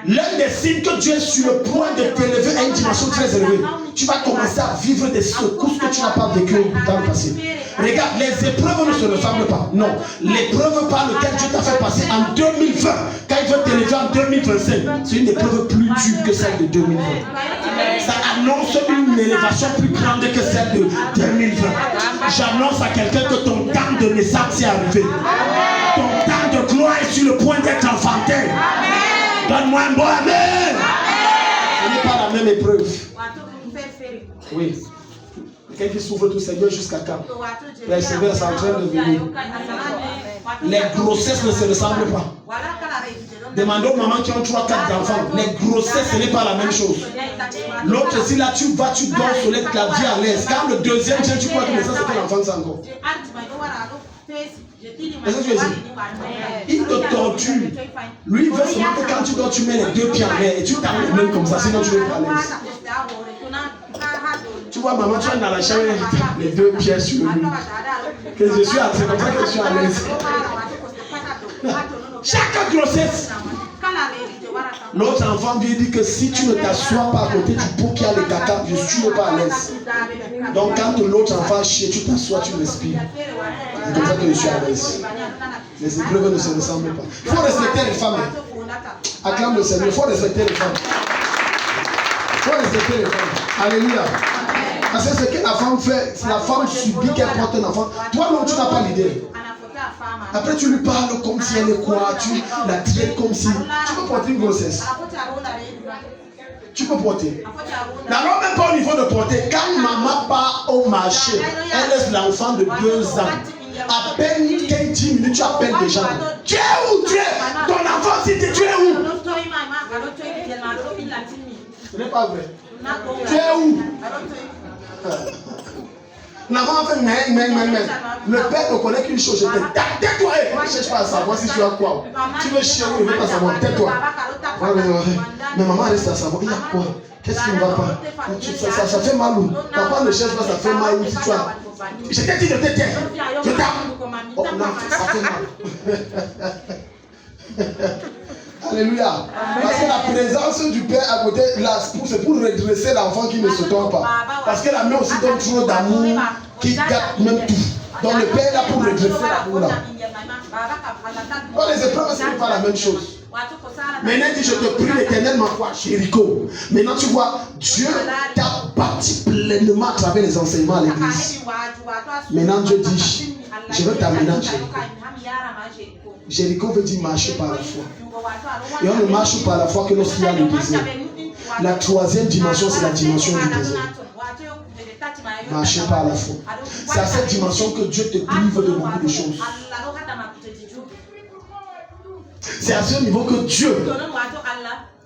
L'un des signes que Dieu est sur le point de t'élever à une dimension très élevée, tu vas commencer à vivre des secousses que tu n'as pas vécues dans le passé. Regarde, les épreuves ne se ressemblent pas. Non, l'épreuve par laquelle Dieu t'a fait passer en 2020, quand il veut t'élever en 2025, c'est une épreuve plus dure que celle de 2020. Ça annonce une élévation plus grande que celle de 2020. J'annonce à quelqu'un que ton temps de naissance est arrivé. Ton temps de gloire est sur le point d'être enfanté. Donne-moi un bon amen. Ce n'est pas la même épreuve. Oui. Quelqu'un qui souffre tout Seigneur jusqu'à quand? Persévère, c'est en train de venir. Les grossesses ne se ressemblent pas. Demandons aux mamans qui ont 3-4 enfants. Les grossesses, ce n'est pas la même chose. L'autre, si là tu vas, tu dors sur la vie à l'aise. Quand le deuxième vient, tu crois que ça c'est l'enfant encore. Est-ce que tu veux dire? Il te torture. Lui, il veut seulement que quand tu dors, tu mets les deux pieds en l'air et tu t'arrêtes même comme ça, sinon tu n'es pas à l'aise. Tu vois, maman, tu es dans la chambre, les deux pieds sur le lit. Que je suis à c'est comme ça que je suis à l'aise. Chaque grossesse, l'autre enfant lui dit que si tu ne t'assois pas à côté du pot qui a le caca, je suis pas à l'aise. Donc quand l'autre enfant chie, tu t'assois, tu respires. C'est comme ça que je suis à l'aise. Les épreuves ne se ressemblent pas. Il faut respecter les femmes. Acclame le Seigneur, il faut respecter les femmes. Il faut respecter les femmes. Alléluia. Parce que ce que la femme fait, la femme subit qu'elle porte un enfant. Toi non, tu n'as pas l'idée. Après tu lui parles comme si elle est quoi, tu la traites comme si. Tu peux porter une grossesse. Tu peux porter. D'abord même pas au niveau de porter. Quand maman part au marché, elle laisse l'enfant de 2 ans. À peine 10 minutes, tu appelles des gens. Tu es où? Tu es? Ton enfant, si tu es où? Ce n'est pas vrai. Tu es où? L'enfant fait le père ne connaît qu'une chose. Tais-toi, ne cherche pas à savoir si tu as quoi. Tu veux chier ou ne veux pas savoir. Tais-toi. Mais maman reste à savoir. Il y a quoi? Qu'est-ce qui ne va pas? Ça fait mal où? Papa ne cherche pas, ça fait mal où si tu as. Je t'ai dit de te taire. Je t'ai. Oh non, ça fait mal. Alléluia. Parce que la présence du Père à côté, c'est pour redresser l'enfant qui ne se trompe pas. Parce que la mère aussi donne trop d'amour qui gâte même tout. Donc le Père est là pour redresser l'amour là. Donc les épreuves, ce n'est pas la même chose. Maintenant, dit, je te prie l'Éternel m'envoie Jéricho. Maintenant, tu vois, Dieu t'a bâti pleinement à travers les enseignements à l'église. Maintenant, Dieu dit, je veux t'amener à Jéricho. Jéricho veut dire marcher par la foi. Et on ne marche par la foi que lorsqu'il y a le désir. La troisième dimension, c'est la dimension du désir. Marcher par la foi. C'est à cette dimension que Dieu te prive de beaucoup de choses. C'est à ce niveau que Dieu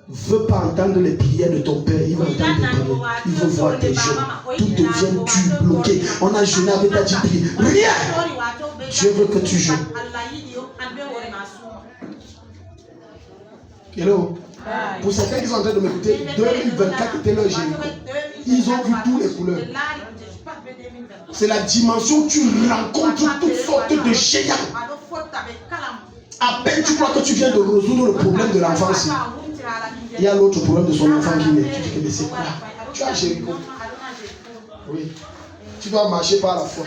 ne veut pas entendre les prières de ton père. Il veut entendre tes prières. Il veut voir tes jeux. Tout devient dur, bloqué. On a jeûné avec ta dit prière. Rien. Dieu veut que tu joues. Hello. Pour certains qui sont en train de m'écouter, 2024 était leur Jéricho. Ils ont vu toutes les couleurs. C'est la dimension où tu rencontres toutes sortes de géants. À peine tu crois que tu viens de résoudre le problème de l'enfance. Il y a l'autre problème de son enfant qui naît. Tu dis que mais c'est quoi? Tu as Jéricho. Oui. Tu dois marcher par la foi.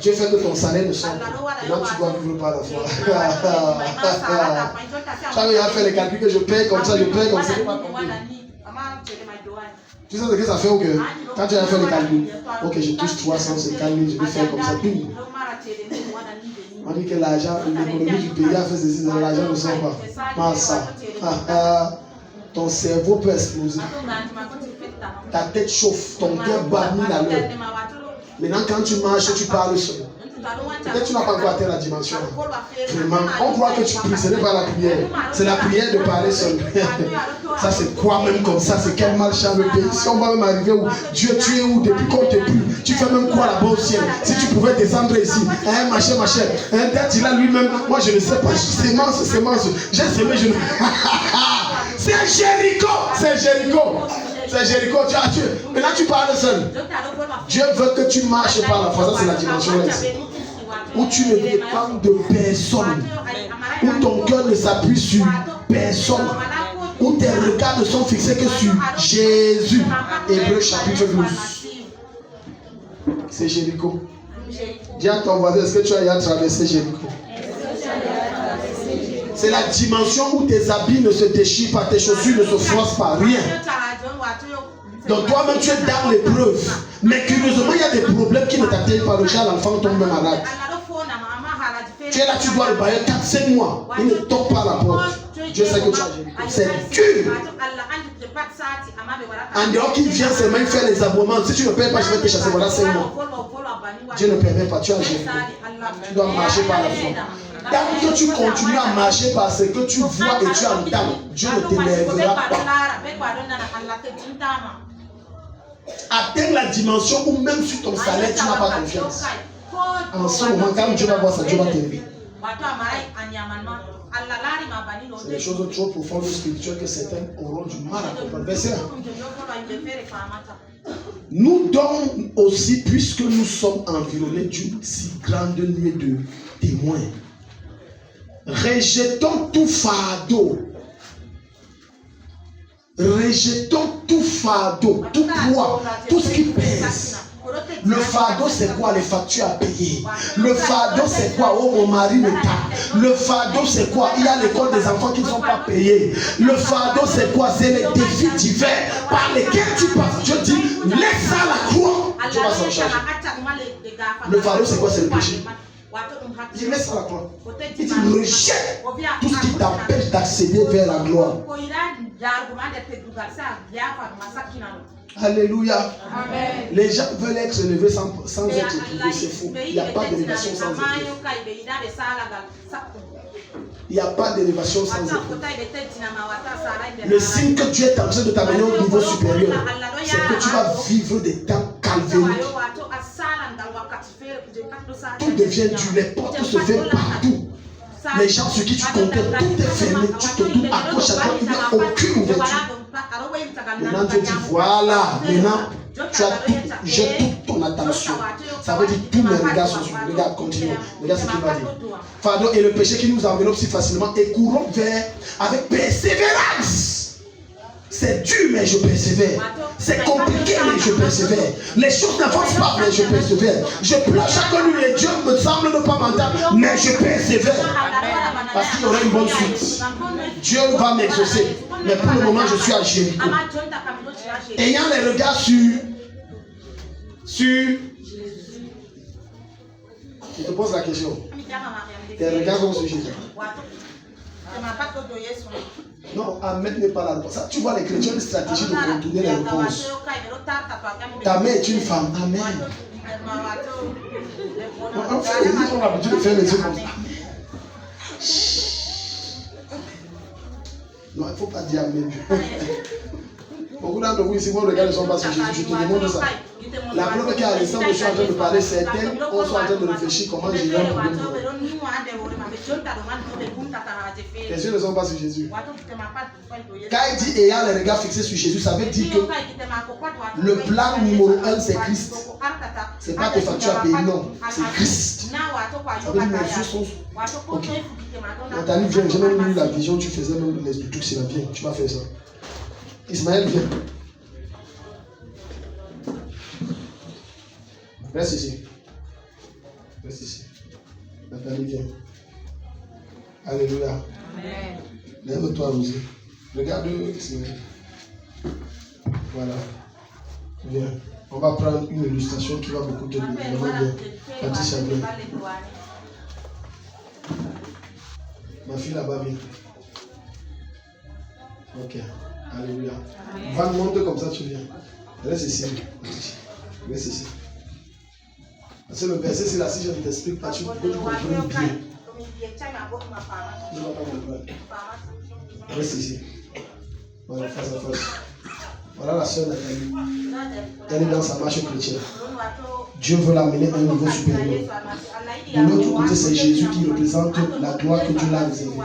Dieu fait que ton salaire ne sorte pas. Et là, tu dois vivre par la foi. Tu as fait les calculs que je paye comme ça, je paye comme ça. Tu sais ce que ça fait? Okay? Quand tu as fait les calculs, ok, je touche 350 000, je vais faire comme ça. On dit que l'argent, l'économie du pays a fait ceci, l'argent ne sort pas. Massa. Ton cerveau peut exploser. Ta tête chauffe, ton cœur bat 1000 à l'heure. Maintenant, quand tu marches, tu parles seul. Peut-être que tu n'as pas encore atteint la dimension. Vraiment, on croit que tu pries, ce n'est pas la prière. C'est la prière de parler seul. Ça, c'est quoi même comme ça? C'est quel mal chant le pays? Si on va même arriver où Dieu, tu es où depuis qu'on te prie? Tu fais même quoi là-bas au ciel? Si tu pouvais descendre ici, machin. Peut-être il a lui-même, moi je ne sais pas, sémence. J'ai semé, je ne. C'est Jéricho! C'est Jéricho, tu as tué. Maintenant tu parles seul. Dieu veut que tu marches par la foi. Ça, c'est la dimension ici. Où tu ne dépends de personne. Où ton cœur ne s'appuie sur personne. Où tes regards ne sont fixés que sur Jésus. Hébreux chapitre 12. C'est Jéricho. Dis à ton voisin, est-ce que tu as traversé Jéricho? C'est la dimension où tes habits ne se déchirent pas, tes chaussures ne se froissent pas, rien. Donc toi-même tu es dans l'épreuve. Mais curieusement, il y a des problèmes qui ne t'atteignent pas. Le chat, l'enfant tombe malade. Tu es là, tu dois le bailler 4-5 mois. Il ne toque pas la porte. Dieu sait que tu as Jéricho. C'est dur. En dehors qu'il vient seulement faire les aboiements. Si tu ne payes pas, je vais te chasser. Voilà 5 mois. Dieu ne permet pas, tu as Jéricho. Tu dois marcher par la foi. Tant que tu continues à marcher par ce que tu vois et tu entends, Dieu ne t'élèvera pas. Atteins la dimension où même sur ton salaire, tu n'as pas confiance. En ce moment, quand Dieu va voir ça, Dieu va t'élever. C'est des choses trop profondes et spirituelles que certains auront du mal à comprendre. Verset 1. Nous donc aussi, puisque nous sommes environnés d'une si grande nuée de témoins, rejetons tout fardeau. Rejetons tout fardeau, tout poids, tout ce qui pèse. Le fardeau, c'est quoi? Les factures à payer. Le fardeau, c'est quoi? Oh, mon mari me tape. Le fardeau, c'est quoi? Il y a l'école des enfants qui ne sont pas payés. Le fardeau, c'est quoi? C'est les défis divers par lesquels tu passes. Je dis, laisse ça à la croix. Tu vas s'en charger. Le fardeau, c'est quoi? C'est le péché. Il laisse ça à la croix. Il dit, rejette tout ce qui t'empêche d'accéder vers la gloire. Alléluia. Amen. Les gens veulent être élevés sans être éprouvés, c'est faux. Il n'y a pas d'élévation sans épreuve. Il n'y a pas d'élévation sans épreuve. Le signe que Dieu est en train de t'amener au niveau supérieur, c'est que tu vas vivre des temps calvaires. Tout devient dur, les portes se ferment partout. Les gens sur qui tu comptais, tout est fermé. Tu te doutes à gauche, à droite, il n'y a aucune ouverture. Maintenant Dieu dit voilà, maintenant tu as tout, j'ai toute ton attention. Ça veut dire tous mes regards sont sur lui. Regarde, continue. Regarde ce qu'il va dire. Fardeau et le péché qui nous enveloppe si facilement et courons vers avec persévérance. C'est dur mais je persévère. C'est compliqué mais je persévère. Les choses n'avancent pas mais je persévère. Je pleure chaque nuit et Dieu me semble ne pas m'entendre mais je persévère. Parce qu'il y aura une bonne suite. Dieu va m'exaucer. Mais pour le moment je suis à Jéricho. Ayant les regards sur je te pose la question. Tes regards sont sur Jésus. Non, Amen n'est pas la réponse. Tu vois, les chrétiens ont une stratégie de contourner les réponses. Ta mère est une femme. Amen. Ils ont l'habitude de faire les yeux comme ça. Non, il ne faut pas dire Amen. Beaucoup d'entre vous ici, vos regards ne sont pas sur Jésus. Je te demande ça. La preuve qu'à l'instant où je suis en train de parler, certains sont en train de réfléchir comment gérer un problème. Les yeux ne sont pas sur Jésus. Quand il dit ayant les regards fixés sur Jésus, ça veut dire que le plan numéro 1 c'est Christ. Ce n'est pas tes factures à payer, non, c'est Christ. Ça veut dire que mes yeux sont. Ok. Nathalie, viens, j'ai même lu la vision, tu faisais même les trucs, c'est la bien, tu vas faire ça. Ismaël, viens. Reste ici. Reste ici. Nathalie, viens. Alléluia. Amen. Lève-toi aussi. Regarde Ismaël. Voilà. Viens. On va prendre une illustration qui va beaucoup te donner. Patricia, viens. Ma fille là-bas, viens. Ok. Alléluia. Va me montrer comme ça, tu viens. Reste ici. Reste ici. Parce que le verset, c'est là, si je ne t'explique pas, tu peux comprendre bien. Reste ici. Voilà, face à face. Voilà la sœur Nathalie. Elle est dans sa marche chrétienne. Dieu veut l'amener à un niveau supérieur. De l'autre côté, c'est Jésus qui représente la gloire que Dieu l'a réservée.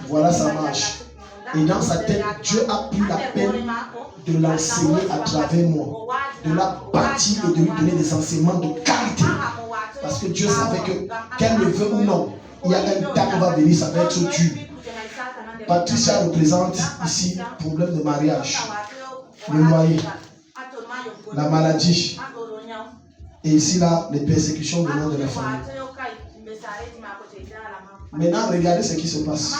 Voilà sa marche. Et dans sa tête, Dieu a pris la peine de l'enseigner à travers moi, de la bâtir et de lui donner des enseignements de qualité. Parce que Dieu savait que, qu'elle le veut ou non, il y a un temps qui va venir, ça va être dur. Patricia représente ici le problème de mariage, le loyer, la maladie, et ici là, les persécutions venant de la famille. Maintenant, regardez ce qui se passe.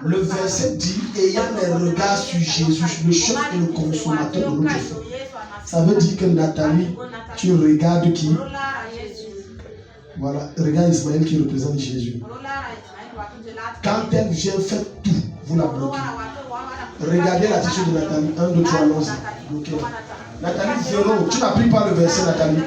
Le verset dit, ayant les regards sur Jésus, le chef et le consommateur de notre foi. Ça veut dire que Nathalie, tu regardes qui? Voilà, regarde Ismaël qui représente Jésus. Quand elle vient, faites tout, vous la bloquez. Regardez l'attitude de Nathalie. 1, 2, 3, allons-y. Bloquez. Nathalie, zéro. Tu n'as pris pas le verset, Nathalie.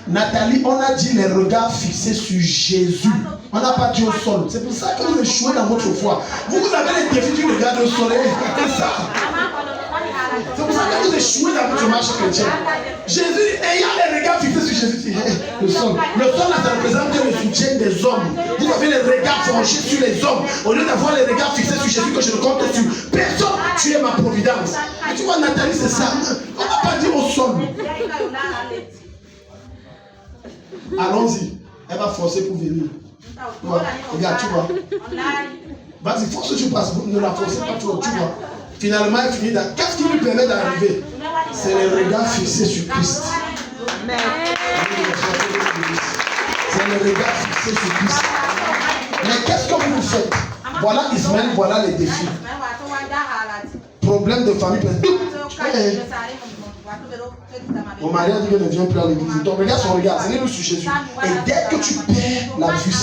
Nathalie, on a dit les regards fixés sur Jésus. On n'a pas dit au sol. C'est pour ça que vous échouez dans votre foi. Vous avez les défis du regard au soleil. C'est ça. C'est pour ça que vous échouez dans votre marche chrétienne. Jésus, ayant les regards fixés sur Jésus, le sol. Le sol, là, ça représente le soutien des hommes. Vous avez les regards forgés sur les hommes. Au lieu d'avoir les regards fixés sur Jésus, que je ne compte sur personne, tu es ma providence. Et tu vois, Nathalie, c'est ça. On ne va pas dire au sol. Allons-y. Elle va forcer pour venir. Ouais. Regarde, tu vois. Vas-y, force, tu passes. Ne la forcez pas, tu vois. Finalement, elle finit dans. Qu'est-ce qui lui permet d'arriver? C'est les regards fixés sur Christ. C'est les regards fixés sur Christ. Mais qu'est-ce que vous faites? Voilà Ismaël, voilà les défis. Problème de famille. Mon mari a dit que ne vient plus à l'église. Donc regarde son regard, c'est nous sur Jésus. Et dès que tu perds la vue,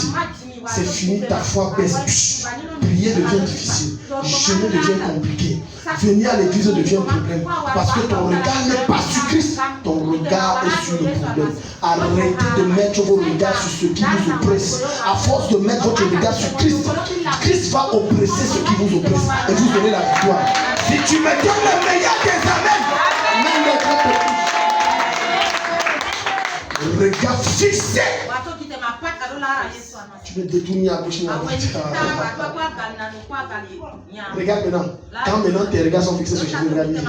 c'est fini, ta foi baisse. Prier devient difficile. Jeûner devient compliqué. Venir à l'église devient un problème. Parce que ton regard n'est pas sur Christ. Ton regard est sur le problème. Arrêtez de mettre vos regards sur ce qui vous oppresse. À force de mettre votre regard sur Christ, Christ va oppresser ce qui vous oppresse. Et vous aurez la victoire. Si tu me donnes le meilleur des amens, regard fixé. Tu peux détourner à gauche et à droite. Regarde maintenant. Quand maintenant tes regards sont fixés sur Jésus, regarde ici.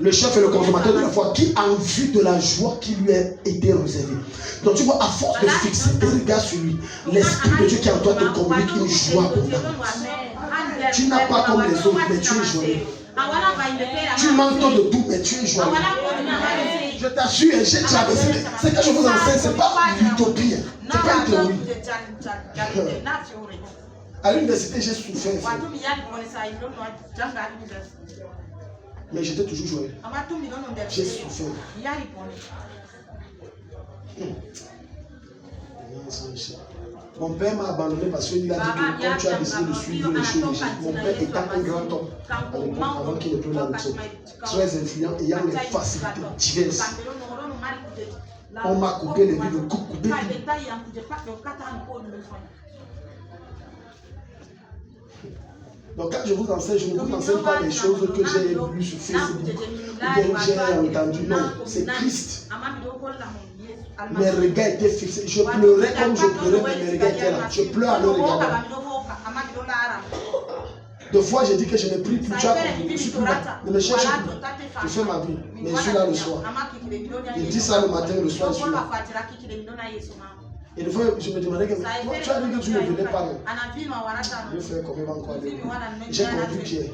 Le chef et le consommateur de la foi qui en vue de la joie qui lui a été réservée. Donc tu vois, à force de fixer tes regards sur lui, l'Esprit de Dieu qui est en toi te communique une joie abondante. Tu n'as pas comme les autres, mais tu es joyeux. Tu manques de tout, mais tu es joyeux. Je t'assure, j'ai traversé. Ce que je vous enseigne, ce n'est pas une utopie. Ce n'est pas une théorie. À l'université, j'ai souffert. Mais j'étais toujours joyeux. J'ai souffert. Mon père m'a abandonné parce qu'il a dit que quand tu as décidé de suivre les choses de Jésus, mon père étant un grand homme à l'époque, avant qu'il ne prenne la retraite, très influent, ayant les facilités diverses. On m'a coupé les vies, coupé tout. Donc quand je vous enseigne, je ne vous enseigne pas les choses que j'ai lues sur Facebook ou bien j'ai entendu. Non, c'est Christ. Mes regards étaient fixés. Je pleurais comme je pleurais, mais mes regards étaient là. Je pleure à le regarder. Deux fois, j'ai dit que je ne prie plus. Tu as compris, je suis plus là. Ne me cherche plus. Je fais ma vie. Mais je suis là le soir. Il dit ça le matin, le soir, je suis là. Et des fois, je me demandais que tu as dit que tu ne venais pas. Je fais comme il va encore aller. J'ai compris Pierre.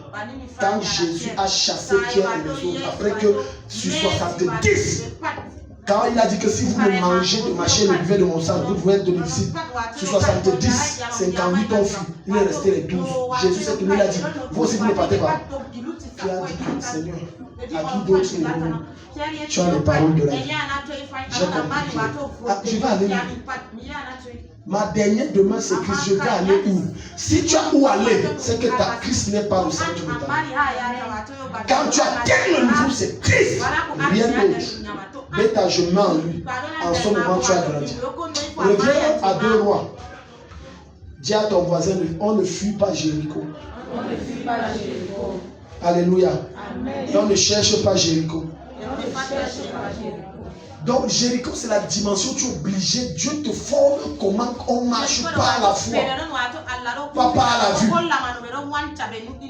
Quand Jésus a chassé Pierre et les autres, après que sur 70, quand il a dit que si vous me mangez de ma chair et buvez de mon sang, vous pouvez être de l'illicite. Sur 70, 58 ont fui. Il est resté les 12. Jésus s'est tenu, il a dit, vous aussi vous ne partez pas. Tu as dit, Seigneur, à qui d'autre tu as les paroles de la vie. J'ai compris. Je vais aller où? Ma dernière demande c'est Christ, je vais aller où? Si tu as où aller, c'est que ta Christ n'est pas au centre de ta vie. Quand tu atteins le niveau, c'est Christ, rien d'autre. Mets ta chemin en lui. En ce moment, tu as grandi. Reviens à 2 Rois. Dis à ton voisin, on ne fuit pas Jéricho. On ne fuit pas Jéricho. Alléluia. Amen. Et on ne cherche pas Jéricho. Et on ne cherche pas Jéricho. Donc Jéricho c'est la dimension où tu es obligé. Dieu te forme comment on marche par la foi. Pas par la vue.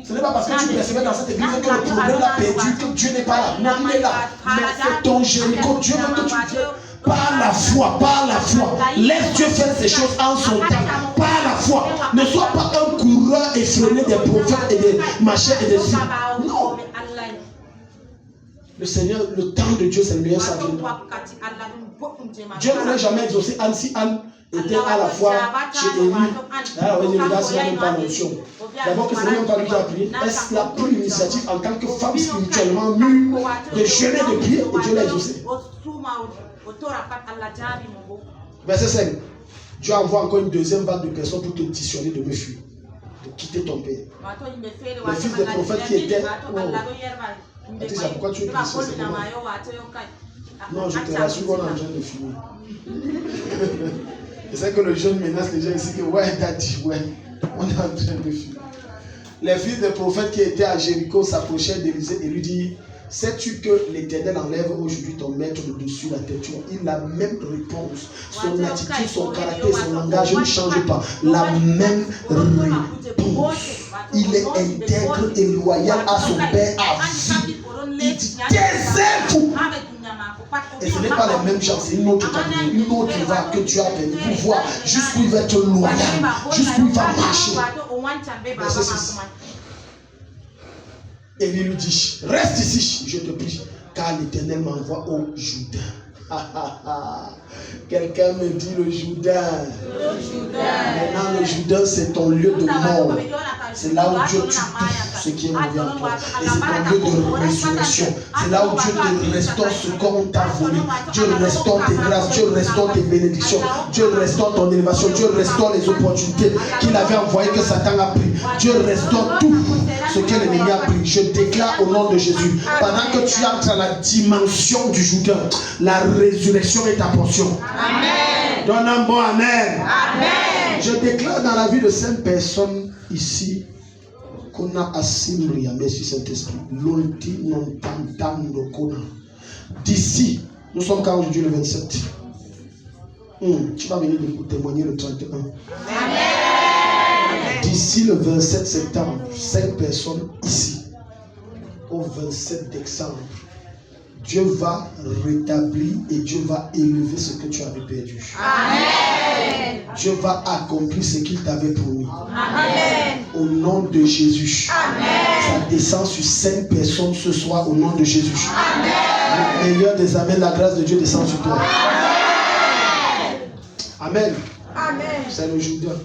Ce n'est pas parce que tu persévères dans cette église que le problème l'a perdu, que Dieu n'est pas là. Non, il est là. Mais c'est ton Jéricho. Dieu veut que tu viennes par la foi, par la foi. Laisse Dieu faire ces choses en son temps. Par la foi. Ne sois pas un coureur effréné des prophètes et des machins et des signes. Non. Le Seigneur, le temps de Dieu, c'est le meilleur salut. Dieu n'aurait jamais exaucé Anne si Anne était à la fois chez Élie. Ah oui, les gars, c'est même pas l'onction. D'abord que ce n'est même pas lui qui a prié. Est-ce qu'il a pris l'initiative en tant que femme spirituellement mûre de jeûner de prier et Dieu l'a exaucé. Verset 5. Dieu envoie encore une deuxième vague de personnes pour te dissuader de me fuir, de quitter ton père. Les fils des prophètes qui étaient. Attends, pourquoi tu es triste? Non, je te rassure qu'on est en train de finir. Je sais que le jeune menace les gens ici que ouais, daddy, ouais, on est en train de finir. Les fils des prophètes qui étaient à Jéricho s'approchèrent d'Élisée et lui dirent: sais-tu que l'Éternel enlève aujourd'hui ton maître de dessus la tête? Il a la même réponse. Son attitude, son caractère, son langage ne change pas. La même réponse. Il est intègre et loyal à son père à vie. Il dit: taisez-vous. Et ce n'est pas la même chose, c'est une autre catégorie, une autre va que tu as permis pour voir jusqu'où il va être loyal, jusqu'où il va marcher. Verset 6. Et il lui dit: reste ici, je te prie, car l'Éternel m'envoie au Jourdain. Quelqu'un me dit le Jourdain. Maintenant, le Jourdain, c'est ton lieu de mort. C'est là où Dieu tue tout ce qui est mauvais en toi. Et c'est ton lieu de résurrection. C'est là où Dieu te restaure ce qu'on t'a volé. Dieu restaure tes grâces, Dieu restaure tes bénédictions, Dieu restaure ton élévation, Dieu restaure les opportunités qu'il avait envoyées que Satan a pris. Dieu restaure tout ce que l'ennemi a pris. Je déclare au nom de Jésus, pendant que tu entres à la dimension du Jourdain, la résurrection est ta portion. Amen. Donne un bon amen. Amen. Je déclare dans la vie de 5 personnes ici qu'on a assimilé, merci Saint-Esprit. L'ulti non tentando qu'on a. D'ici, nous sommes quand aujourd'hui le 27. Tu vas venir nous témoigner le 31. Amen. D'ici le 27 septembre, 5 personnes ici. Au 27 décembre. Dieu va rétablir et Dieu va élever ce que tu avais perdu. Amen. Dieu va accomplir ce qu'il t'avait promis. Amen. Au nom de Jésus. Amen. Ça descend sur 5 personnes ce soir au nom de Jésus. Amen. Le meilleur des amens, la grâce de Dieu descend sur toi. Amen. Amen. C'est le Jourdain.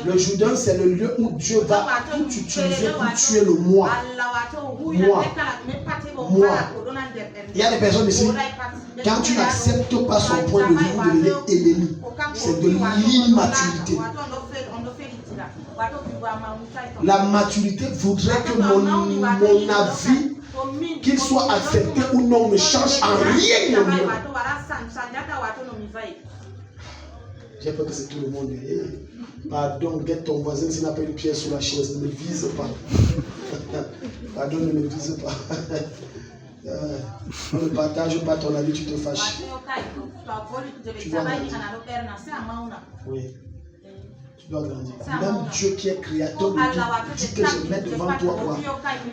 Le Jourdain, c'est le lieu où Dieu va tout utiliser pour tuer le moi. Il y a des personnes ici, quand tu n'acceptes pas son point de vue, vous devenez ennemi. C'est de l'immaturité. La maturité voudrait que mon avis, qu'il soit accepté ou non, ne change en rien mon mieux. J'ai peur que c'est tout le monde. Pardon, guette ton voisin s'il n'a pas une pierre sous la chaise. Ne me vise pas. Pardon, ne me vise pas. On ne partage pas ton avis, tu te fâches. Tu dois grandir. Oui. Tu dois grandir. Même Dieu qui est créateur de tout, dit que je mets devant toi quoi?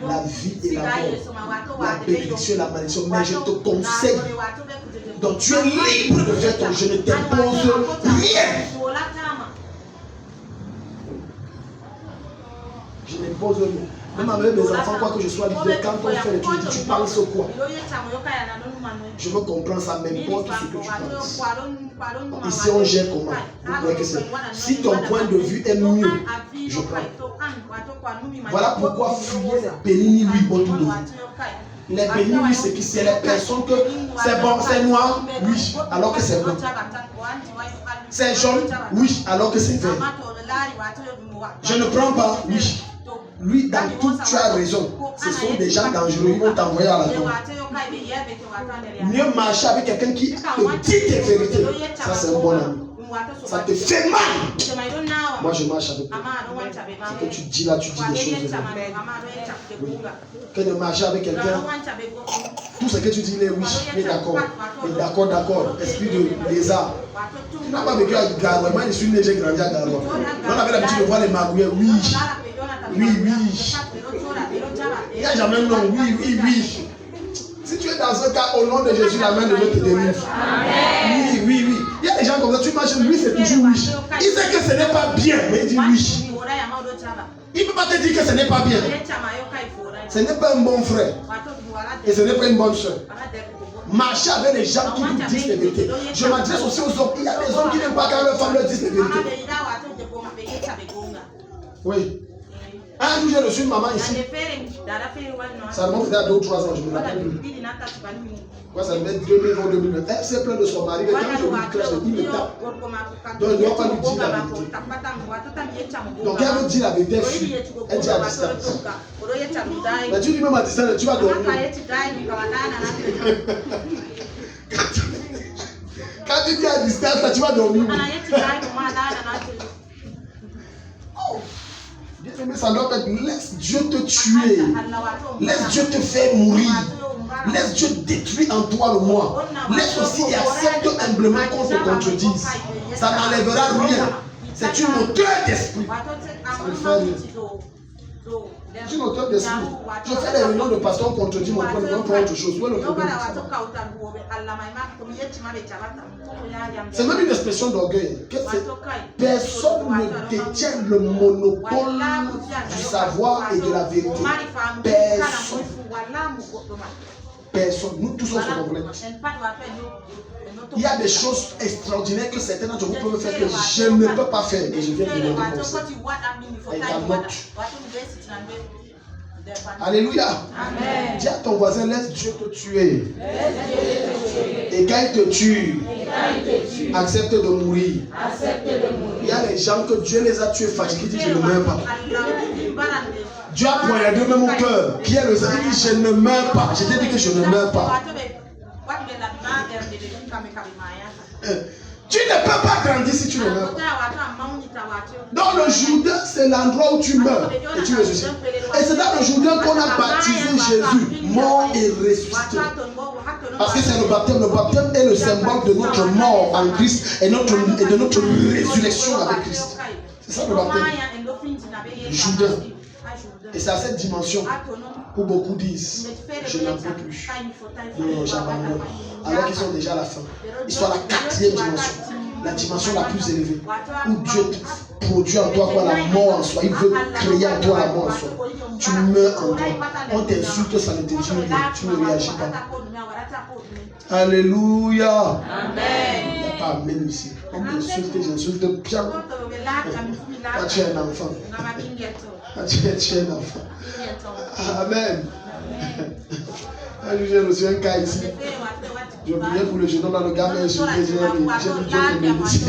La vie et la mort, la bénédiction et la malédiction. Mais je te conseille. Donc tu es libre de faire ton jeu, ne t'impose rien. Je n'impose rien. Même avec mes enfants, quoi que je sois libre, quand on fait le truc, tu penses quoi? Je veux comprendre, ça m'importe ce que tu penses. Ici, on gère comment? Vous croyez que c'est... Si ton point de vue est mieux, je prends. Voilà pourquoi fuyez les bénis lui autour de vous. Les bénis lui, c'est qui? C'est les personnes que c'est bon, c'est noir, oui, alors que c'est blanc. C'est jaune, oui, alors que c'est vert. Je ne prends pas, oui. Lui, dans tout, tu as raison. Ce sont des gens dangereux, ils vont t'envoyer à la tombe. Mieux marcher avec quelqu'un qui te dit tes vérités. Ça, c'est un bon ami. Ça te fait mal. Moi, je marche avec toi. Ce que tu dis là, tu dis des choses vraies. Oui. Que de marcher avec quelqu'un, tout ce que tu dis, il est oui, il est d'accord. Il est d'accord, d'accord. Esprit de lézard. Tu n'as pas vécu à Garoua. Moi, je suis né, j'ai grandi à Garoua. On avait l'habitude de voir les magouilles. Oui. Oui, oui. Il n'y a jamais non. Oui, oui, oui. Si tu es dans ce cas, au nom de Jésus, la main de Dieu te délivre. Oui, oui, oui. Il y a des gens comme ça, tu marches, lui, c'est toujours oui. Il sait que ce n'est pas bien, mais il dit oui. Il ne peut pas te dire que ce n'est pas bien. Ce n'est pas un bon frère. Et ce n'est pas une bonne soeur. Marcher avec les gens qui vous disent les vérités. Je m'adresse aussi aux hommes. Il y a des hommes qui n'aiment pas quand leurs femmes leur disent les vérités. Oui. Un jour, j'ai reçu une maman ici. Ça remonte il y a 2 ou 3 ans, je me rappelle plus. Quoi, ça devait être 2020 ou 2020. Elle s'est plainte de son mari, mais quand je lui crèche, il me tape. Donc, il ne doit pas lui dire la vérité. Donc, elle veut dire la vérité, elle dit à distance. Mais tu dis même à distance, tu vas dormir. Quand tu dis à distance, tu vas dormir. Bien-aimé, ça doit être laisse Dieu te tuer. Laisse Dieu te faire mourir. Laisse Dieu détruire en toi le moi. Laisse aussi et accepte humblement qu'on te contredise. Ça n'enlèvera rien. C'est une hauteur d'esprit. Ça me fait rien. C'est une hauteur d'esprit. Je fais des réunions de pasteurs, on contredit mon point, on prend autre chose. Où est le problème? C'est même une expression d'orgueil. Personne ne détient le monopole du savoir et de la vérité. Personne. Personne. Nous tous on se complète. Il y a des choses extraordinaires que certains d'entre vous peuvent faire que je ne peux pas faire. Et je viens de demander comme ça. Alléluia. Amen. Dis à ton voisin, laisse Dieu te tuer. Et quand il te tue, accepte de mourir. Il y a des gens que Dieu les a tués fatigués, ils disent je ne meurs pas. Dieu a poignardé même au cœur. Pierre le savait, il dit je ne meurs pas. Je t'ai dit que je ne meurs pas. Tu ne peux pas grandir si tu ne meurs pas. Dans le Jourdain, c'est l'endroit où tu meurs et tu ressuscites. Et c'est dans le Jourdain qu'on a baptisé Jésus, mort et ressuscité. Parce que c'est le baptême. Le baptême est le symbole de notre mort en Christ et de notre résurrection avec Christ. C'est ça le baptême. Jourdain. Et c'est à cette dimension où beaucoup disent je n'en peux plus. Non, j'abandonne. Alors qu'ils sont déjà à la fin. Ils sont à la 4e dimension. La dimension la plus élevée. Où Dieu produit en toi quoi, la mort en soi. Il veut créer en toi la mort en soi. Tu meurs en toi. On t'insulte, ça ne t'insulte rien. Tu ne réagis pas. Alléluia. Amen. Il n'y a pas amen ici. On m'insulte, j'insulte bien. Quand tu es un enfant. Tu es un enfant. Amen. J'ai reçu un cas ici. Je priais pour le jeune homme dans le gars, mais j'ai dit Dieu te bénisse.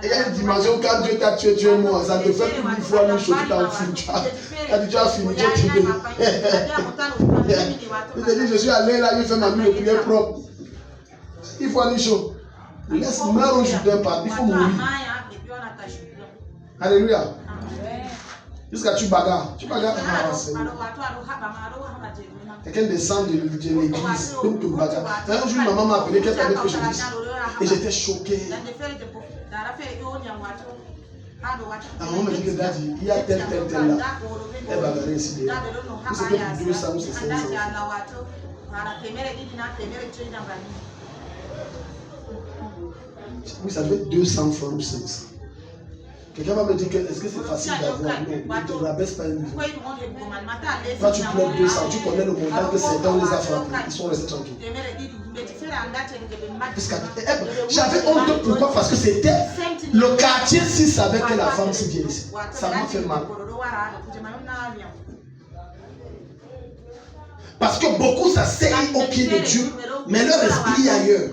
Il y a une dimension quand Dieu t'a tué, tu es mort. Ça te fait plus d'une fois une chose, tu t'en fous. Tu as fini, Dieu te bénisse. Il te dit, je suis allé là, il fait ma nuit de prière propre. Il faut aller chaud. Laisse meurs au Jourdain, il faut mourir. Alléluia. Jusqu'à tu bagarres. Tu bagarres à quelqu'un descend de l'église, même tu bagarres. Un jour, maman m'a appelé, qu'elle avait fait chez l'église. Et j'étais choqué. La maman m'a dit que daddy, il y a tel là. Elle bagarre ici derrière. C'était pour 200 ou 500. Oui, ça devait être 200 francs ou 500. Quelqu'un va me dire que est-ce que c'est facile d'avoir? Non, ne te rabaisse pas une vie. Quand tu pleures 200, tu connais le montant que c'est dans les affaires. Ils sont restés tranquilles. J'avais honte, pourquoi? Parce que c'était le quartier 6 avec la femme si vient ici. Ça m'a fait mal. Parce que beaucoup s'asseyent au pied de Dieu, mais leur esprit est ailleurs.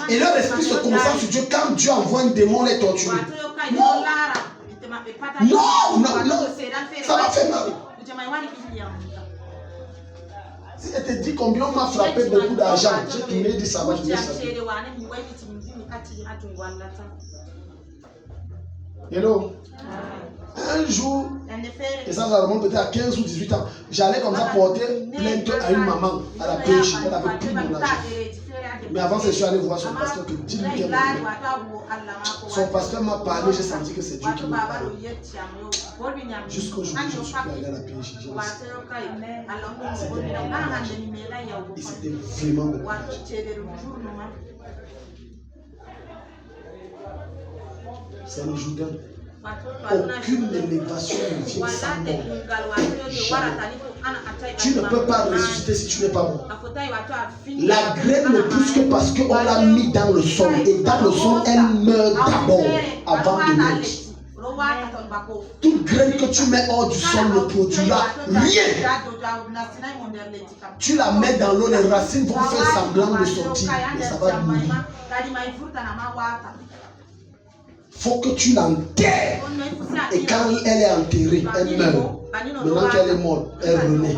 Et leur esprit se concentre sur Dieu. Quand Dieu envoie un démon les torturer. Non, non, non, non. Ça m'a fait mal. Si elle te dit combien on m'a frappé beaucoup d'argent, j'ai tourné, dit ça va, je vais savoir. Hello. Un jour, et ça remonte peut-être à 15 ou 18 ans, j'allais comme ça porter plainte à une maman à la pêche. Elle avait pris mon argent. Mais avant, je suis allé voir son pasteur que dis-lui qu'elle m'a dit. Son pasteur m'a parlé, j'ai senti que c'est Dieu qui m'a parlé. Jusqu'au jour où je suis allé à la pêche. Et c'était vraiment mon courage. C'est le Jourdain. Aucune élévation ne vient sans mort. Tu ne peux pas ressusciter si tu n'es pas mort. La graine ne pousse que parce qu'on l'a mis dans le sol. Et dans le sol, elle meurt d'abord avant de naître. Toute graine que tu mets hors du sol ne produira rien. Tu la mets dans l'eau, les racines vont faire semblant de sortir, mais ça va mourir. Faut que tu l'enterres. Et quand elle est enterrée, elle meurt. Maintenant qu'elle est morte, elle renaît.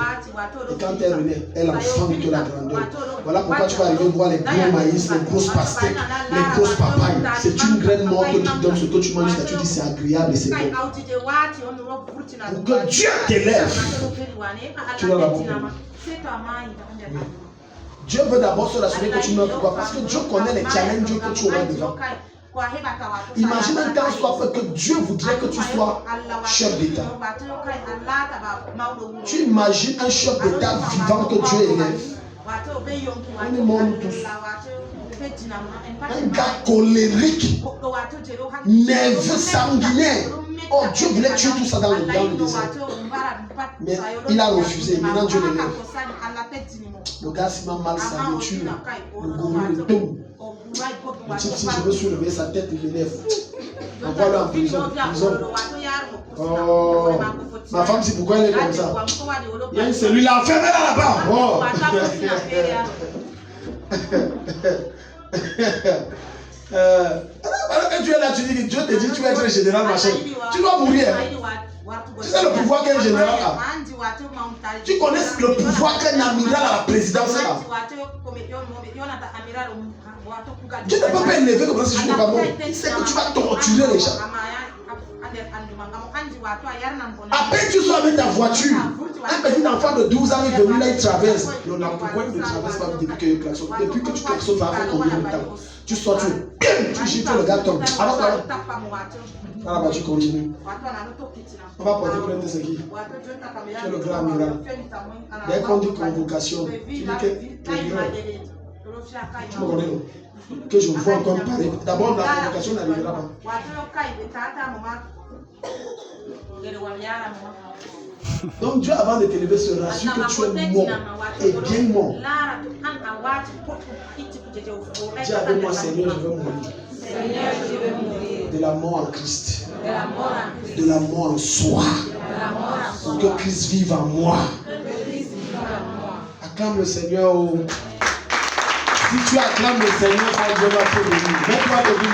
Et quand elle renaît, elle enfante de la grandeur. Voilà pourquoi tu vas arriver voir les gros maïs, les grosses pastèques, les grosses papayes. C'est une graine morte qui donne ce que tu manges. Tu dis c'est agréable et c'est bon. Pour que Dieu t'élève, tu dois d'abord mourir. Dieu veut d'abord se rassurer que tu meurs. Pourquoi? Parce que Dieu connaît les challenges que tu auras devant. Imagine un temps soit fait que Dieu voudrait que tu sois chef d'État. Tu imagines un chef d'État vivant que Dieu élève. On est morts tous. Un gars colérique, nerveux, sanguinaire. Oh, Dieu voulait tuer tout ça dans le désert. Mais il a refusé. Maintenant Dieu l'élève. Le gars s'il m'a mal salué, tue le gourou, le tombe. Le type, si je veux soulever sa tête, il m'énerve. Envoie-le en prison. Oh, ma femme, c'est pourquoi elle est comme ça. Il y a une cellule là, fermez-la là-bas. Oh. Alors que tu es là, tu dis que Dieu te dit tu vas être général, machin. Tu dois mourir. Tu sais le pouvoir qu'un général a. Tu connais le pouvoir qu'un amiral à la présidence a. Tu ne peux pas élever comme ça si tu n'es pas mort. Il sait que tu vas torturer les gens. Après tu sois avec ta voiture. Un petit enfant de 12 ans est venu là, il traverse. Pourquoi il ne traverse pas depuis que klaxonne? Depuis que tu klaxonnes, ça va faire combien de temps? Tu sors, tu gifles, le gars tombe. Alors là-bas, tu continues. On va porter plainte de ce qui? Tu es le grand amiral. Dès qu'on dit convocation, tu dis que tu me connais, non? Que je vois encore parler. D'abord, la convocation n'arrivera pas. Donc Dieu, avant de t'élever, se rassure que tu es mort et bien mort. Dis avec moi, Seigneur, je veux mourir. De la mort en Christ. De la mort en soi. Pour que Christ vive en moi. Acclame le Seigneur. Si tu acclames le Seigneur, Dieu va te bénir. Mets-toi debout,